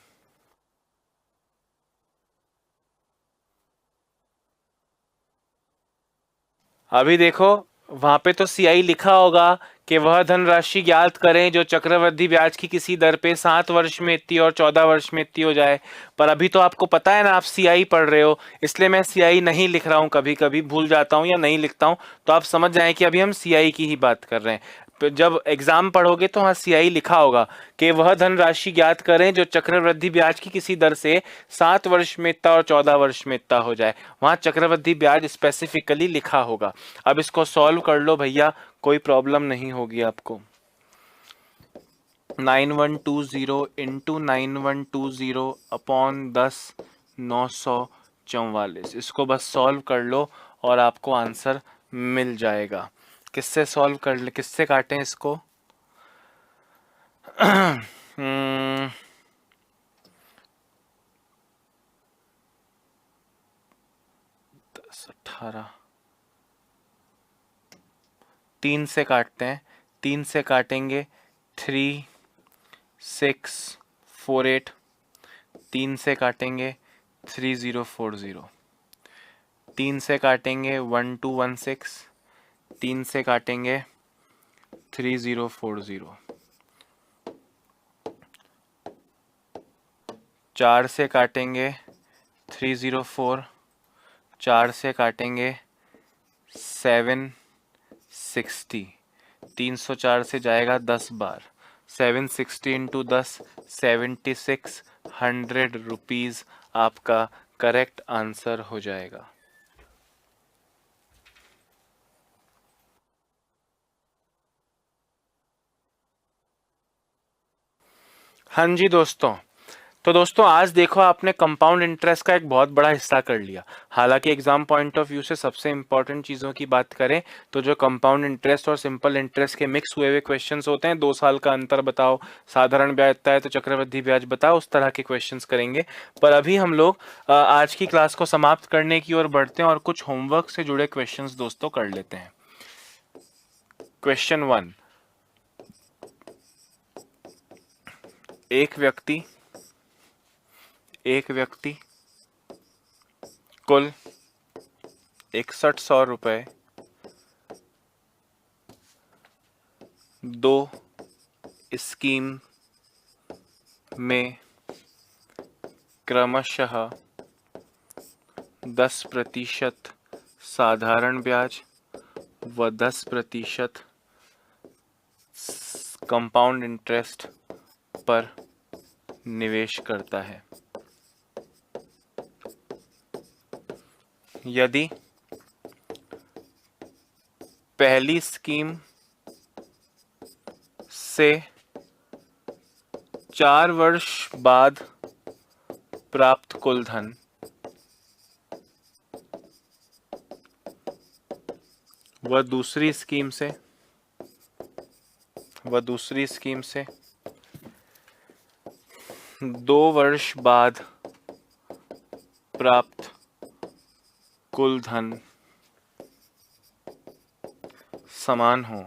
अभी देखो, वहां पे तो सीआई लिखा होगा कि वह धनराशि ज्ञात करें जो चक्रवृद्धि ब्याज की किसी दर पे 7 वर्ष में इतनी और 14 वर्ष में इतनी हो जाए। पर अभी तो आपको पता है ना, आप सीआई पढ़ रहे हो, इसलिए मैं सीआई नहीं लिख रहा हूँ, कभी कभी भूल जाता हूँ या नहीं लिखता हूँ। तो आप समझ जाएं कि अभी हम सीआई की ही बात कर रहे हैं। जब एग्जाम पढ़ोगे तो वहाँ सीआई लिखा होगा कि वह धनराशि ज्ञात करें जो चक्रवृद्धि ब्याज की किसी दर से 7 वर्ष में इतना और 14 वर्ष में इतना हो जाए। वहाँ चक्रवृद्धि ब्याज स्पेसिफिकली लिखा होगा। अब इसको सॉल्व कर लो भैया, कोई प्रॉब्लम नहीं होगी आपको। 9120 इंटू 9120 अपॉन 10,944, इसको बस सॉल्व कर लो और आपको आंसर मिल जाएगा। किससे सॉल्व कर ले, किससे काटें इसको? 10, 18, 3 से काटते हैं। 3 से काटेंगे 3648, 3 से काटेंगे 3040, 3 से काटेंगे 1216, 3 से काटेंगे 3040, 4 से काटेंगे 304, 4 से काटेंगे 760, 304 से जाएगा 10 बार, 760 इंटू 10 7600 रुपीज़ आपका करेक्ट आंसर हो जाएगा। हाँ जी दोस्तों, तो दोस्तों आज देखो आपने कंपाउंड इंटरेस्ट का एक बहुत बड़ा हिस्सा कर लिया। हालांकि एग्जाम पॉइंट ऑफ व्यू से सबसे इंपॉर्टेंट चीज़ों की बात करें तो जो कंपाउंड इंटरेस्ट और सिंपल इंटरेस्ट के मिक्स हुए हुए क्वेश्चंस होते हैं, 2 साल का अंतर बताओ, साधारण ब्याज इतना है तो चक्रवृद्धि ब्याज बताओ, उस तरह के क्वेश्चंस करेंगे। पर अभी हम लोग आज की क्लास को समाप्त करने की ओर बढ़ते हैं और कुछ होमवर्क से जुड़े क्वेश्चन दोस्तों कर लेते हैं। क्वेश्चन 1, एक व्यक्ति कुल 6100 रुपये 2 स्कीम में क्रमशः 10% साधारण ब्याज व 10% कंपाउंड इंटरेस्ट पर निवेश करता है। यदि पहली स्कीम से 4 वर्ष बाद प्राप्त कुल धन वह दूसरी स्कीम से 2 वर्ष बाद प्राप्त कुल धन समान हो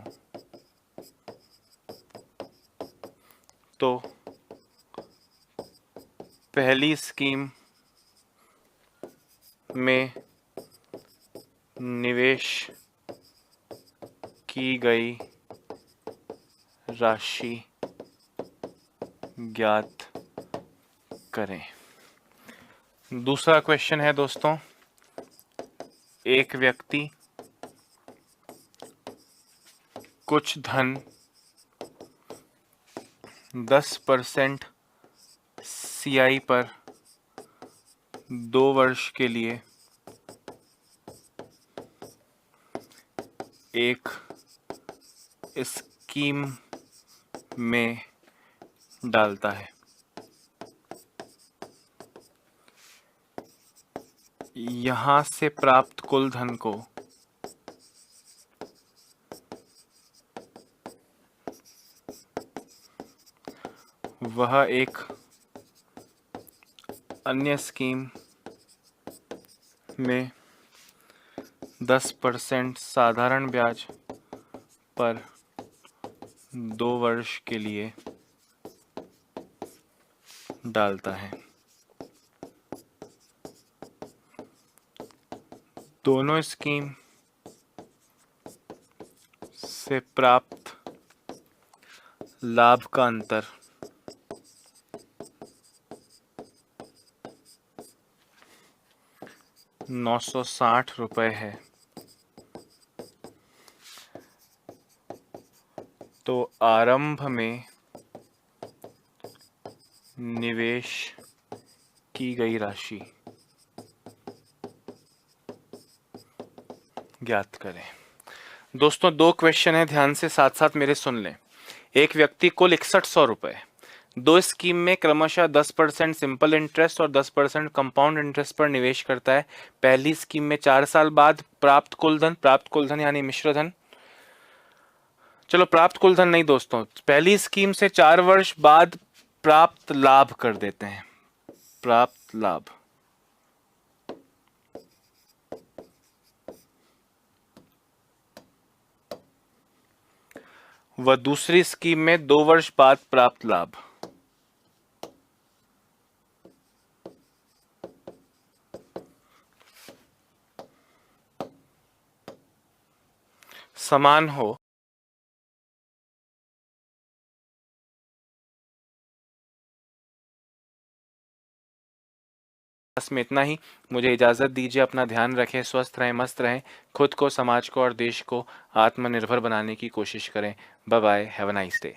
तो पहली स्कीम में निवेश की गई राशि ज्ञात करें। दूसरा क्वेश्चन है दोस्तों, एक व्यक्ति कुछ धन 10% CI पर 2 वर्ष के लिए एक स्कीम में डालता है। यहाँ से प्राप्त कुल धन को वह एक अन्य स्कीम में 10% साधारण ब्याज पर 2 वर्ष के लिए डालता है। दोनों स्कीम से प्राप्त लाभ का अंतर 960 रुपये है। तो आरंभ में निवेश की गई राशि ज्ञात करें। दोस्तों 2 क्वेश्चन है, ध्यान से साथ साथ मेरे सुन लें। एक व्यक्ति कुल 6100 रुपये 2 स्कीम में क्रमशः 10% सिंपल इंटरेस्ट और 10% कंपाउंड इंटरेस्ट पर निवेश करता है। पहली स्कीम में 4 साल बाद प्राप्त कुल धन यानी मिश्र धन, चलो प्राप्त कुल धन नहीं दोस्तों, पहली स्कीम से 4 वर्ष बाद प्राप्त लाभ कर देते हैं। प्राप्त लाभ व दूसरी स्कीम में 2 वर्ष बाद प्राप्त लाभ समान हो में इतना ही। मुझे इजाज़त दीजिए, अपना ध्यान रखें, स्वस्थ रहें, मस्त रहें, खुद को, समाज को और देश को आत्मनिर्भर बनाने की कोशिश करें। Bye bye, have a nice day.